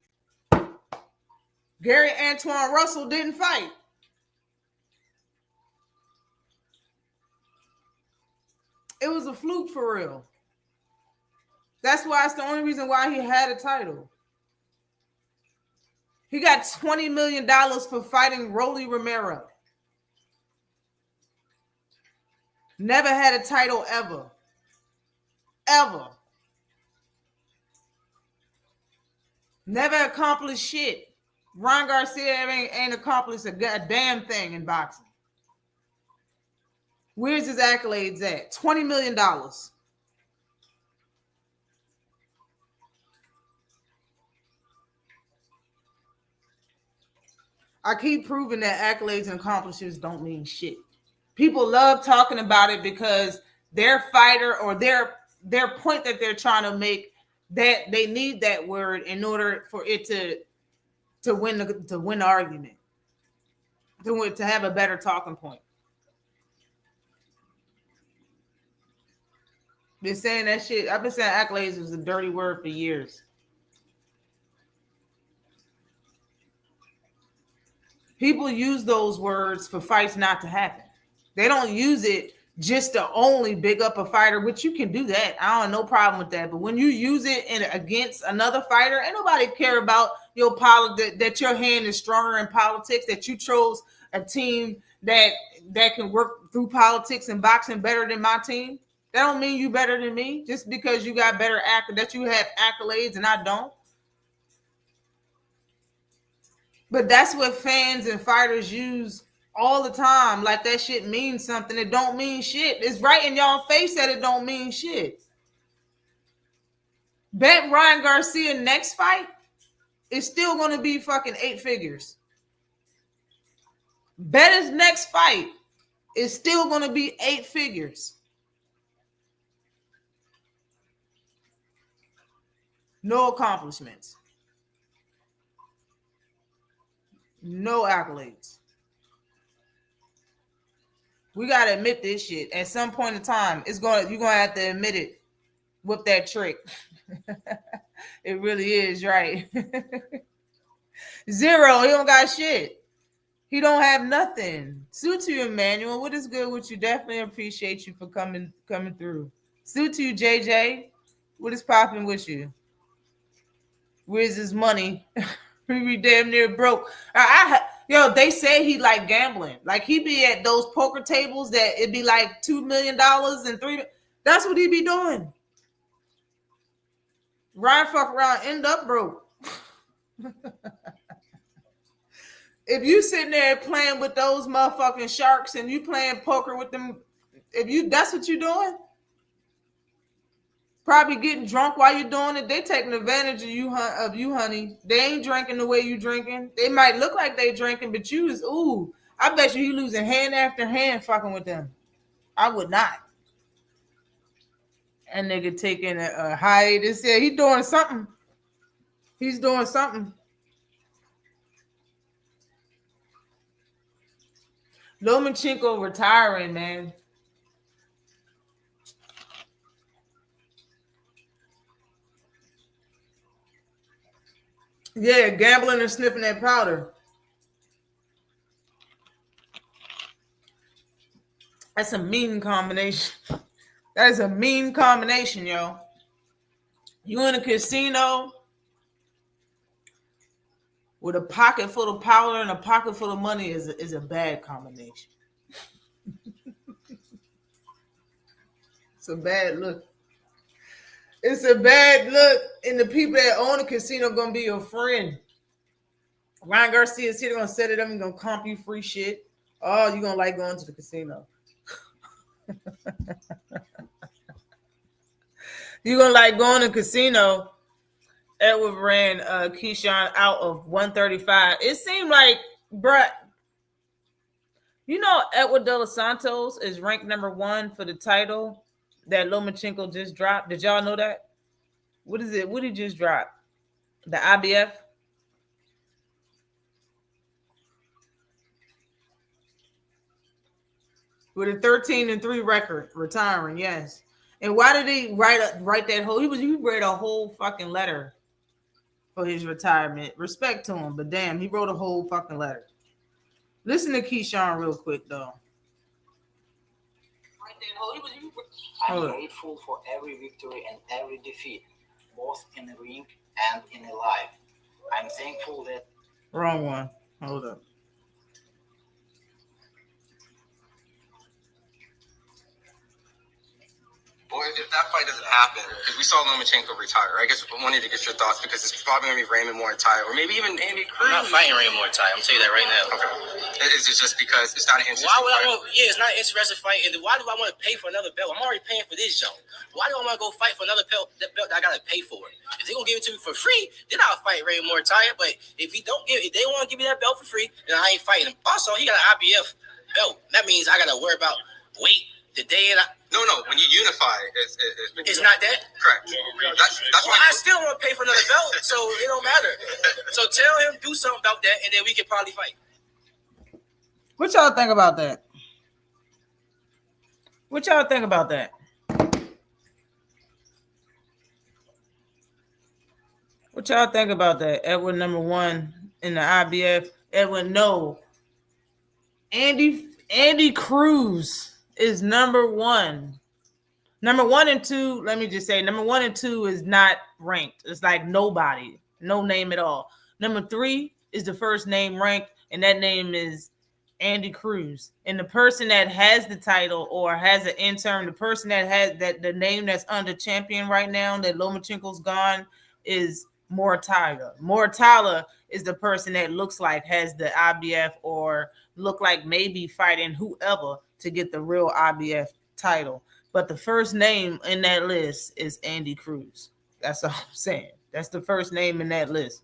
Gary Antoine Russell didn't fight. It was a fluke for real. That's why it's the only reason why he had a title. He got $20 million for fighting Rolly Romero. Never had a title ever. Ever. Never accomplished shit. Ryan Garcia ain't accomplished a damn thing in boxing. Where's his accolades at? $20 million. I keep proving that accolades and accomplishments don't mean shit. People love talking about it because their fighter or their point that they're trying to make, that they need that word in order for it to win the argument, to have a better talking point. Been saying that shit. I've been saying accolades is a dirty word for years. People use those words for fights not to happen. They don't use it just to only big up a fighter, which you can do that. I don't have no problem with that. But when you use it against another fighter, ain't nobody care about your that your hand is stronger in politics, that you chose a team that can work through politics and boxing better than my team. That don't mean you better than me just because you got better that you have accolades and I don't. But that's what fans and fighters use all the time. Like that shit means something. It don't mean shit. It's right in y'all face that it don't mean shit. Bet Ryan Garcia next fight is still going to be fucking 8 figures. Bet his next fight is still going to be 8 figures. No accomplishments. No accolades. We gotta admit this shit. At some point in time, you're gonna have to admit it. Whip that trick. It really is, right? 0. He don't got shit. He don't have nothing. Salute to you, Emmanuel. What is good with you? Definitely appreciate you for coming through. Salute to you, JJ. What is popping with you? Where's his money? We damn near broke. They say he like gambling. Like he be at those poker tables that it'd be like $2 million and $3. That's what he be doing. Ryan fuck around, end up broke. If you sitting there playing with those motherfucking sharks and you playing poker with them, that's what you're doing, probably getting drunk while you're doing it. They taking advantage of you, honey. They ain't drinking the way you drinking. They might look like they drinking, but I bet you losing hand after hand fucking with them. I would not. And nigga taking a hiatus. Yeah, he's doing something. He's doing something. Lomachenko retiring, man. Yeah, gambling and sniffing that powder. That's a mean combination. That is a mean combination, yo. You in a casino with a pocket full of powder and a pocket full of money is a bad combination. It's a bad look. It's a bad look, and the people that own a casino gonna be your friend. Ryan Garcia's here, gonna set it up and gonna comp you free shit. Oh, you gonna like going to the casino. You gonna like going to the casino. Edward ran Keyshawn out of 135. It seemed like, bruh, Edward De Los Santos is ranked number 1 for the title that Lomachenko just dropped. Did y'all know that? What is it? What did he just drop? The IBF? With a 13-3 record, retiring, yes. And why did he write that whole? He read a whole fucking letter for his retirement. Respect to him, but damn, he wrote a whole fucking letter. Listen to Keyshawn real quick, though. I'm grateful for every victory and every defeat, both in the ring and in the life. I'm thankful that... Wrong one. Hold up. Well, if that fight doesn't happen, because we saw Lomachenko retire, I guess I wanted to get your thoughts, because it's probably going to be Raymond Muay-Thai, or maybe even Andy Cruz. I'm not fighting Raymond Muay-Thai. I'm telling you that right now. Okay. Is it just because it's not an interesting fight? Yeah, it's not an interesting fight. And why do I want to pay for another belt? I'm already paying for this jump. Why do I want to go fight for another belt that I got to pay for? If they're going to give it to me for free, then I'll fight Raymond Muay-Thai. But if they want to give me that belt for free, then I ain't fighting him. Also, he got an IBF belt. That means I got to worry about weight the day. No. When you unify, it's not that? Correct. That's why I still want to pay for another belt, so it don't matter. So tell him, do something about that, and then we can probably fight. What y'all think about that? What y'all think about that? What y'all think about that? Edward number 1 in the IBF. Edward, no. Andy Cruz is number 1. Number 1 and 2, let me just say, number 1 and 2 is not ranked. It's like nobody, no name at all. Number 3 is the first name ranked, and that name is Andy Cruz. And the person that has the title or has an interim, the person that has the name that's under champion right now that Lomachenko's gone is Mortala. Mortala is the person that looks like has the IBF or look like maybe fighting whoever to get the real IBF title. But the first name in that list is Andy Cruz. That's all I'm saying. That's the first name in that list.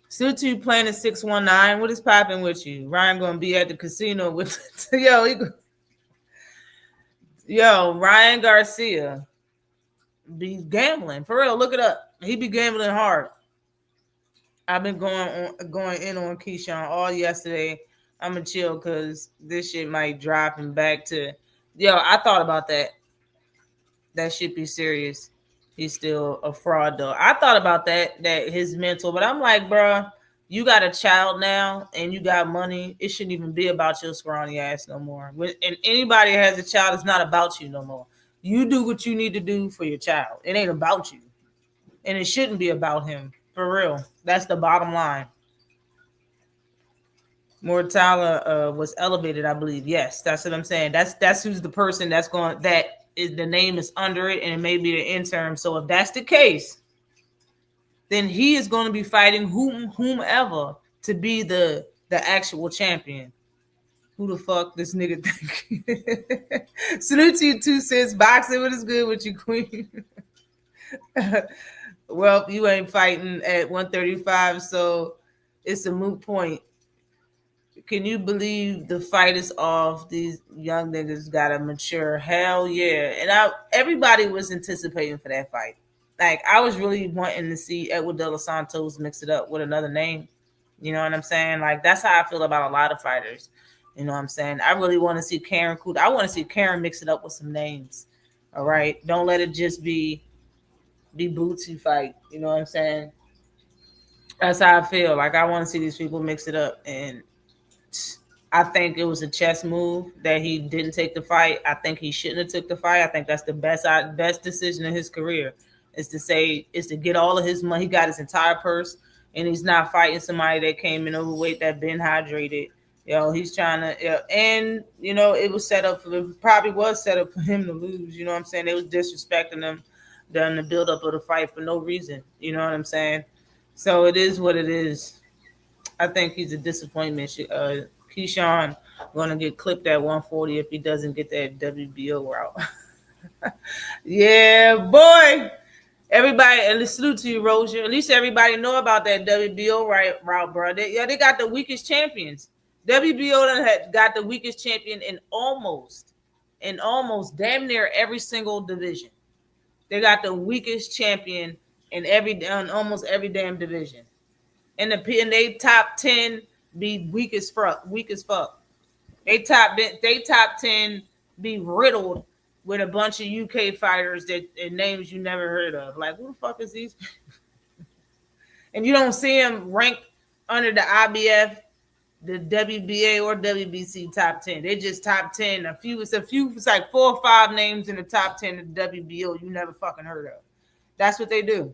Salute to you playing at 619. What is popping with you? Ryan gonna be at the casino with Ryan Garcia be gambling. For real, look it up. He be gambling hard. I've been going in on Keyshawn all yesterday. I'm gonna chill because this shit might drop him back to I thought about that. That should be serious. He's still a fraud though. I thought about that his mental, but I'm like, bro, you got a child now and you got money. It shouldn't even be about your scrawny ass no more. And anybody that has a child, it's not about you no more. You do what you need to do for your child. It ain't about you. And it shouldn't be about him. For real. That's the bottom line. Mortala was elevated, I believe. Yes, that's what I'm saying. That's who's the person that's going the name is under it, and it may be the interim. So if that's the case, then he is going to be fighting whomever to be the actual champion. Who the fuck this nigga think? Salute to you, 2 cents. Boxing, what is good with you, queen? Well, you ain't fighting at 135, so it's a moot point. Can you believe the fight is off? These young niggas gotta mature. Hell yeah. And everybody was anticipating for that fight. Like, I was really wanting to see Edward De Los Santos mix it up with another name. You know what I'm saying? Like, that's how I feel about a lot of fighters. You know what I'm saying? I really want to see Karen Kuda. I want to see Karen mix it up with some names. All right? Don't let it just be Bootsy fight. You know what I'm saying? That's how I feel. Like, I want to see these people mix it up. And I think it was a chess move that he didn't take the fight. I think he shouldn't have took the fight. I think that's the best decision in his career is to get all of his money. He got his entire purse, and he's not fighting somebody that came in overweight, that been hydrated. He's trying to, and it was set up probably was set up for him to lose. You know what I'm saying? They was disrespecting him during the build up of the fight for no reason. You know what I'm saying? So it is what it is. I think he's a disappointment. Keyshawn going to get clipped at 140 if he doesn't get that WBO route. Yeah, boy. Everybody, and salute to you, Rozier. At least everybody know about that WBO route, bro. They got the weakest champions. WBO got the weakest champion in almost damn near every single division. They got the weakest champion in almost every damn division. And they top 10 be weak as fuck. They top 10 be riddled with a bunch of UK fighters and names you never heard of. Like, who the fuck is these? And you don't see them ranked under the IBF, the WBA or WBC top 10. They just top 10. It's like 4 or 5 names in the top 10 of the WBO you never fucking heard of. That's what they do.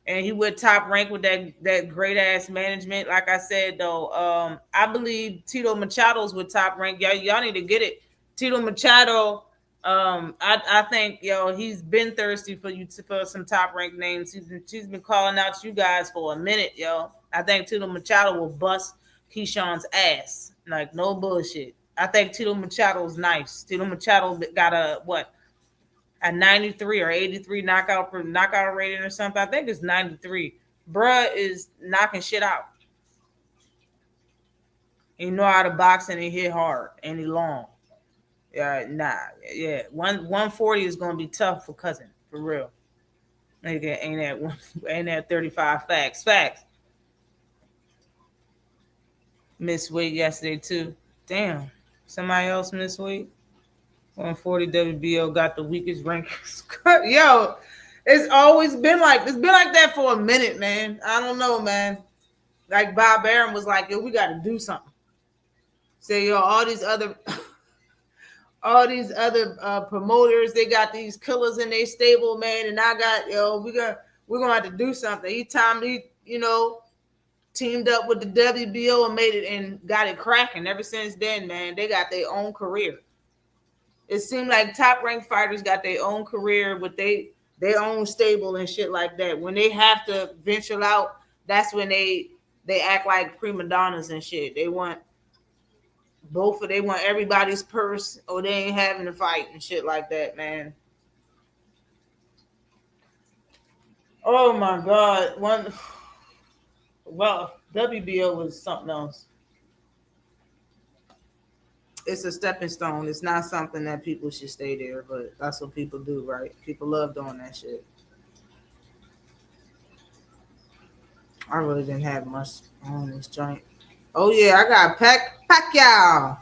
And he went top rank with that great ass management. Like I said, though, I believe Tito Machado's with top rank. Y'all need to get it. Tito Machado, I think he's been thirsty for some top rank names. She's been calling out you guys for a minute, yo. I think Tito Machado will bust Keyshawn's ass. Like, no bullshit. I think Tito Machado's nice. Tito Machado got a 93 or 83 knockout rating or something. I think it's 93. Bruh is knocking shit out. He know how to box and he hit hard and he long. Yeah, 140 is gonna be tough for Cousin, for real. Nigga ain't that 35 facts. Missed weight yesterday too. Damn, somebody else missed weight. 140 WBO got the weakest rankings. Yo, it's always been like that for a minute, man. I don't know, man. Like Bob Arum was like, yo, we got to do something. Say, all these other promoters, they got these killers in their stable, man, and I got, we're gonna have to do something. He teamed up with the WBO and made it and got it cracking. Ever since then, man, they got their own career. It seemed like top ranked fighters got their own career with their own stable and shit like that. When they have to venture out, that's when they act like prima donnas and shit. They want everybody's purse, or they ain't having to fight and shit like that, man. Oh my God. Well, WBO was something else. It's a stepping stone. It's not something that people should stay there, but that's what people do, right? People love doing that shit. I really didn't have much on this joint. Oh yeah, I got Pacquiao.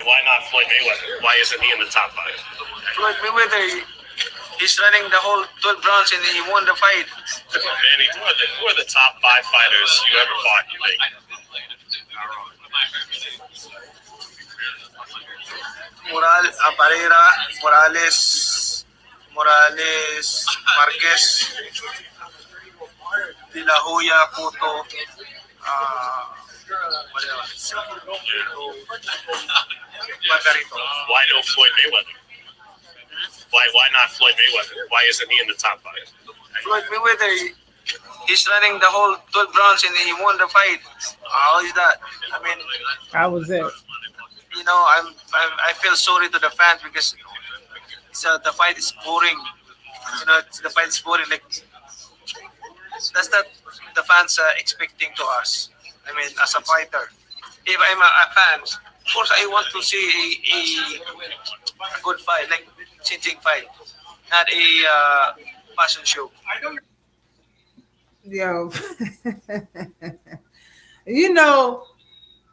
Why not Floyd Mayweather? Why isn't he in the top 5? Floyd Mayweather, he's running the whole 12 rounds and he won the fight. Manny, who are the top 5 fighters you ever fought, you think? Pereira, Morales, Marquez, De La Hoya, Cotto, Margarito. Why no Floyd Mayweather? Why not Floyd Mayweather? Why isn't he in the top 5? Floyd Mayweather, he's running the whole 12 rounds and he won the fight. How is that? I mean, How was it? you know, I feel sorry to the fans because the fight is boring. You know, the fight is boring. Like that's not the fans are expecting to us. I mean, as a fighter, if I'm a fan, of course I want to see a good fight, like changing fight, not a fashion show. Yo, you know,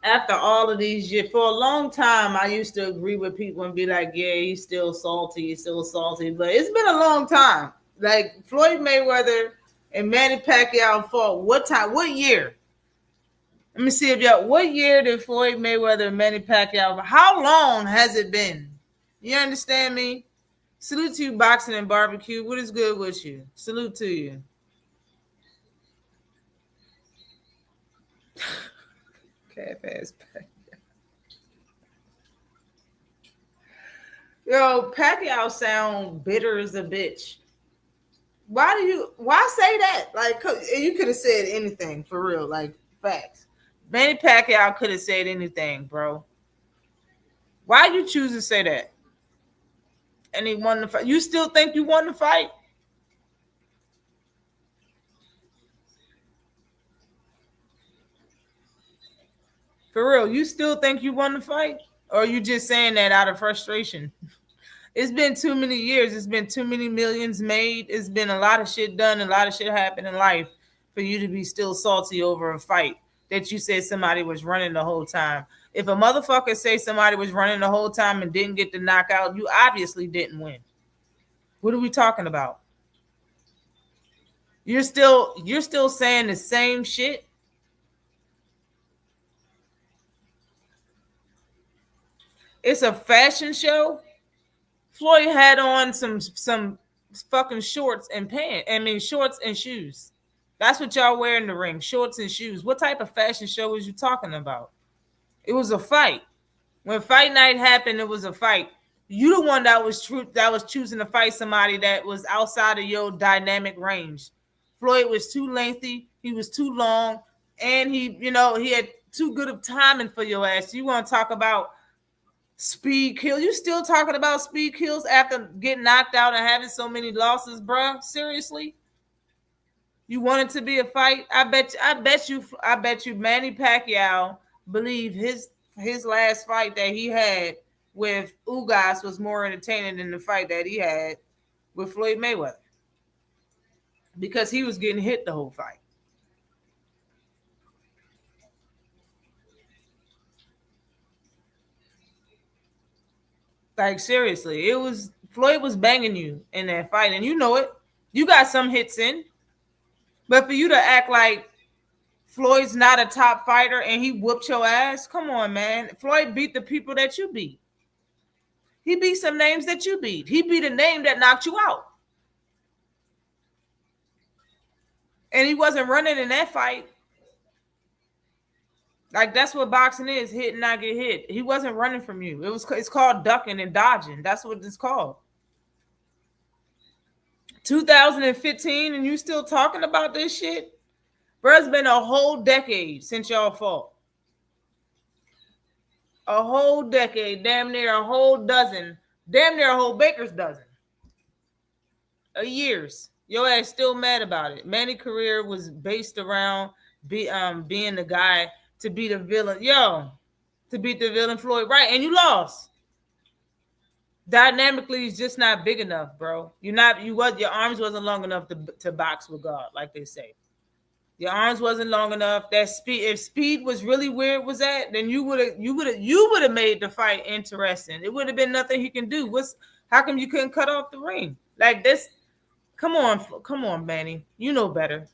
after all of these years, for a long time, I used to agree with people and be like, yeah, he's still salty. But it's been a long time. Like Floyd Mayweather and Manny Pacquiao fought. What year? Let me see what year did Floyd Mayweather and Manny Pacquiao, how long has it been? You understand me? Salute to you, boxing and barbecue. What is good with you? Salute to you. Calf-ass Pacquiao. Yo, Pacquiao sound bitter as a bitch. Why say that? Like, you could have said anything for real, like facts. Manny Pacquiao could have said anything, bro. Why you choose to say that? And he won the fight. You still think you won the fight? For real, you still think you won the fight? Or are you just saying that out of frustration? It's been too many years. It's been too many millions made. It's been a lot of shit done. A lot of shit happened in life for you to be still salty over a fight that you said somebody was running the whole time. If a motherfucker say somebody was running the whole time and didn't get the knockout, you obviously didn't win. What are we talking about? You're still saying the same shit? It's a fashion show. Floyd had on some fucking shorts and pants. I mean, shorts and shoes. That's what y'all wear in the ring, shorts and shoes. What type of fashion show is you talking about? It was a fight. When fight night happened, it was a fight. You the one that was choosing to fight somebody that was outside of your dynamic range. Floyd was too lengthy. He was too long. And he had too good of timing for your ass. You want to talk about speed kill? You still talking about speed kills after getting knocked out and having so many losses, bruh? Seriously? You want it to be a fight? I bet you Manny Pacquiao believe his last fight that he had with Ugas was more entertaining than the fight that he had with Floyd Mayweather. Because he was getting hit the whole fight. Like, seriously, Floyd was banging you in that fight, and you know it. You got some hits in. But for you to act like Floyd's not a top fighter and he whooped your ass, come on, man. Floyd beat the people that you beat. He beat some names that you beat. He beat a name that knocked you out. And he wasn't running in that fight. Like, that's what boxing is, hit and not get hit. He wasn't running from you. It's called ducking and dodging. That's what it's called. 2015 and you still talking about this shit? Bro, it's been a whole decade since y'all fought. A whole decade, damn near a whole baker's dozen of years Your ass still mad about it. Manny's career was based around being the guy to be the villain. To beat the villain Floyd, right? And you lost. Dynamically, he's just not big enough, bro. Your arms wasn't long enough to box with God, like they say. Your arms wasn't long enough. That speed, if speed was really where it was at, then you would have made the fight interesting. It would have been nothing he can do. How come you couldn't cut off the ring like this? Come on, Manny. You know better.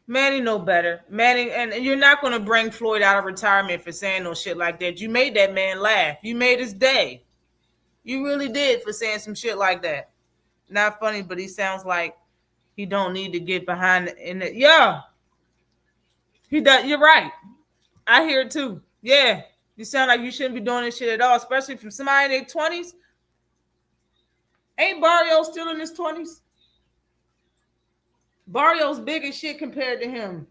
Manny know better. Manny, and you're not going to bring Floyd out of retirement for saying no shit like that. You made that man laugh. You made his day. You really did for saying some shit like that. Not funny, but he sounds like he don't need to get behind in it. Yeah. He does. You're right. I hear it too. Yeah. You sound like you shouldn't be doing this shit at all, especially from somebody in their 20s. Ain't Barrio still in his 20s? Barrio's big as shit compared to him.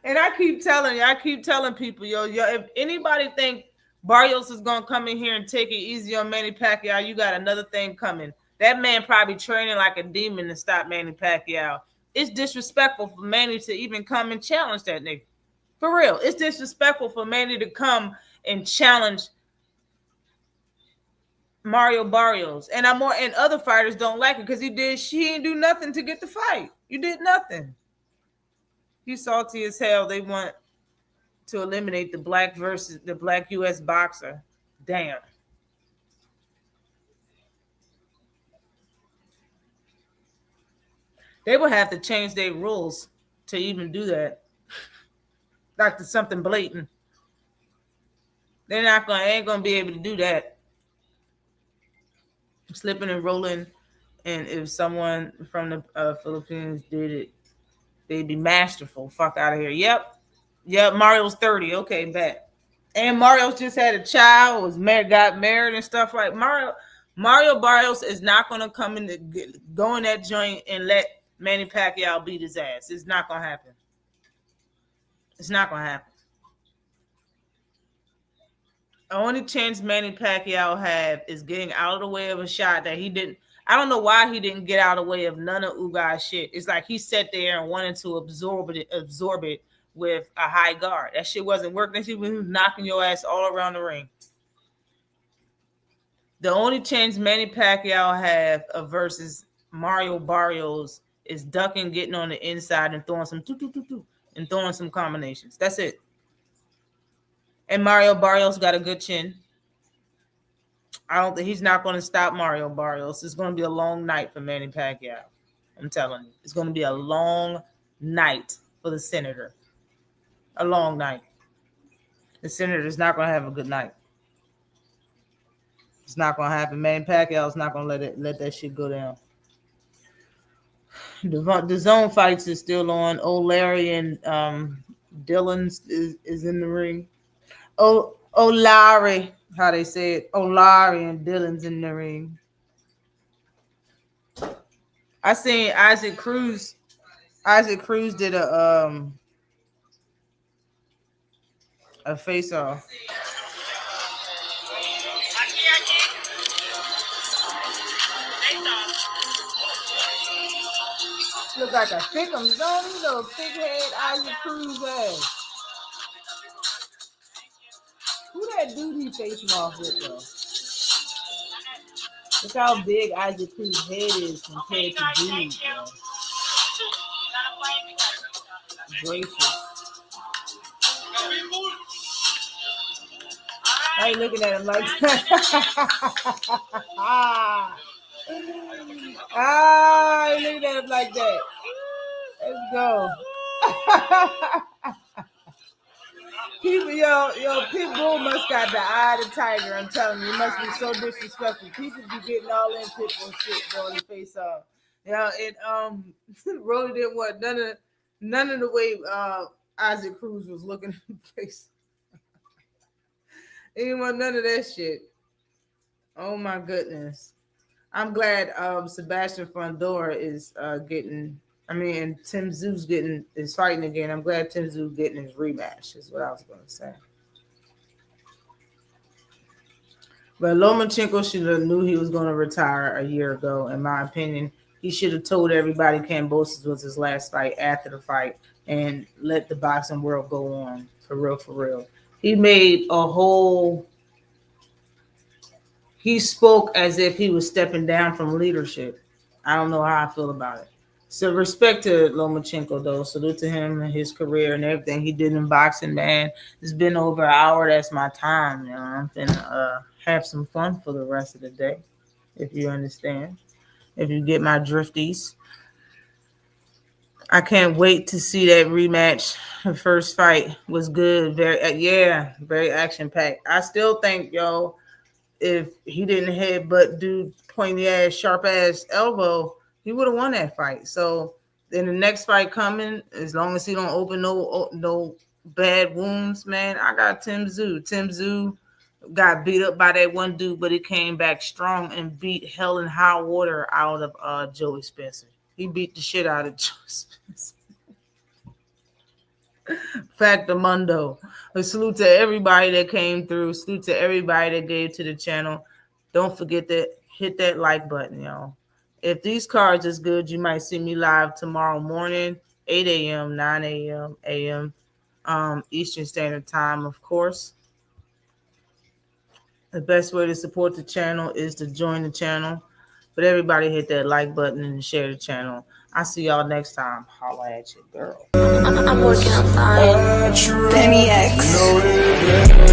And I keep telling people, yo, if anybody think Barrios is gonna come in here and take it easy on Manny Pacquiao, you got another thing coming. That man probably training like a demon to stop Manny Pacquiao. It's disrespectful for Manny to even come and challenge that nigga. For real, it's disrespectful for Manny to come and challenge Mario Barrios. And other fighters don't like it because he didn't do nothing to get the fight. You did nothing. He's salty as hell. They want to eliminate the black U.S. boxer. Damn. They would have to change their rules to even do that. Like something blatant. They ain't gonna be able to do that. Slipping and rolling, and if someone from the Philippines did it, they'd be masterful. Fuck out of here. Yep. Mario's 30. Okay, bet. And Mario's just had a child, got married and stuff like Mario Barrios is not gonna come go in that joint and let Manny Pacquiao beat his ass. It's not gonna happen. It's not gonna happen. The only chance Manny Pacquiao have is getting out of the way of a shot that he didn't. I don't know why he didn't get out of the way of none of Ugai's shit. It's like he sat there and wanted to absorb it with a high guard. That shit wasn't working. He was knocking your ass all around the ring. The only chance Manny Pacquiao have versus Mario Barrios is ducking, getting on the inside, and throwing some and throwing some combinations. That's it. And Mario Barrios got a good chin. I don't think he's not going to stop Mario Barrios. It's going to be a long night for Manny Pacquiao. I'm telling you. It's going to be a long night for the senator. A long night. The senator's not going to have a good night. It's not going to happen. Manny Pacquiao's not going to let that shit go down. The zone fights is still on. O'Larry and Dillon is in the ring. O'Larry, how they say it. O'Larry and Dillon's in the ring. I seen Isaac Cruz. Isaac Cruz did a face-off. Look like a thick little thick head Isaac Cruz ass. Who that dude he facing off with though? Look how big Isaac Cruz's head is compared to dude. Gracious. I ain't looking at him like that. I ain't looking at him like that. Let's go. People, yo, Pitbull must got the eye of the tiger. I'm telling you, it must be so disrespectful. People be getting all in Pitbull shit on the face off. Yeah, it Rolly didn't want none of the way Isaac Cruz was looking in the face. He didn't want none of that shit. Oh my goodness. I'm glad Sebastian Fundora is and Tim Tszyu is fighting again. I'm glad Tim Tszyu getting his rematch, is what I was going to say. But Lomachenko should have knew he was going to retire a year ago. In my opinion, he should have told everybody Kambosos was his last fight after the fight and let the boxing world go on. For real, for real. He made a whole. He spoke as if he was stepping down from leadership. I don't know how I feel about it. So respect to Lomachenko, though. Salute to him and his career and everything he did in boxing, man. It's been over an hour. That's my time. You know, I'm finna have some fun for the rest of the day, if you understand. If you get my drifties. I can't wait to see that rematch. The first fight was good. Very action-packed. I still think, yo, if he didn't headbutt dude pointy ass, sharp ass elbow, he would have won that fight. So in the next fight coming, as long as he don't open no bad wounds, man, I got Tim Tszyu. Tim Tszyu got beat up by that one dude, but he came back strong and beat hell and high water out of Joey Spencer. He beat the shit out of Joey Spencer. Factamundo. A salute to everybody that came through. Salute to everybody that gave to the channel. Don't forget to hit that like button, y'all. If these cards is good, you might see me live tomorrow morning, 8 a.m., 9 a.m., a.m., Eastern Standard Time, of course. The best way to support the channel is to join the channel. But everybody hit that like button and share the channel. I'll see y'all next time. Holla at you, girl. I'm working on fine. Penny X.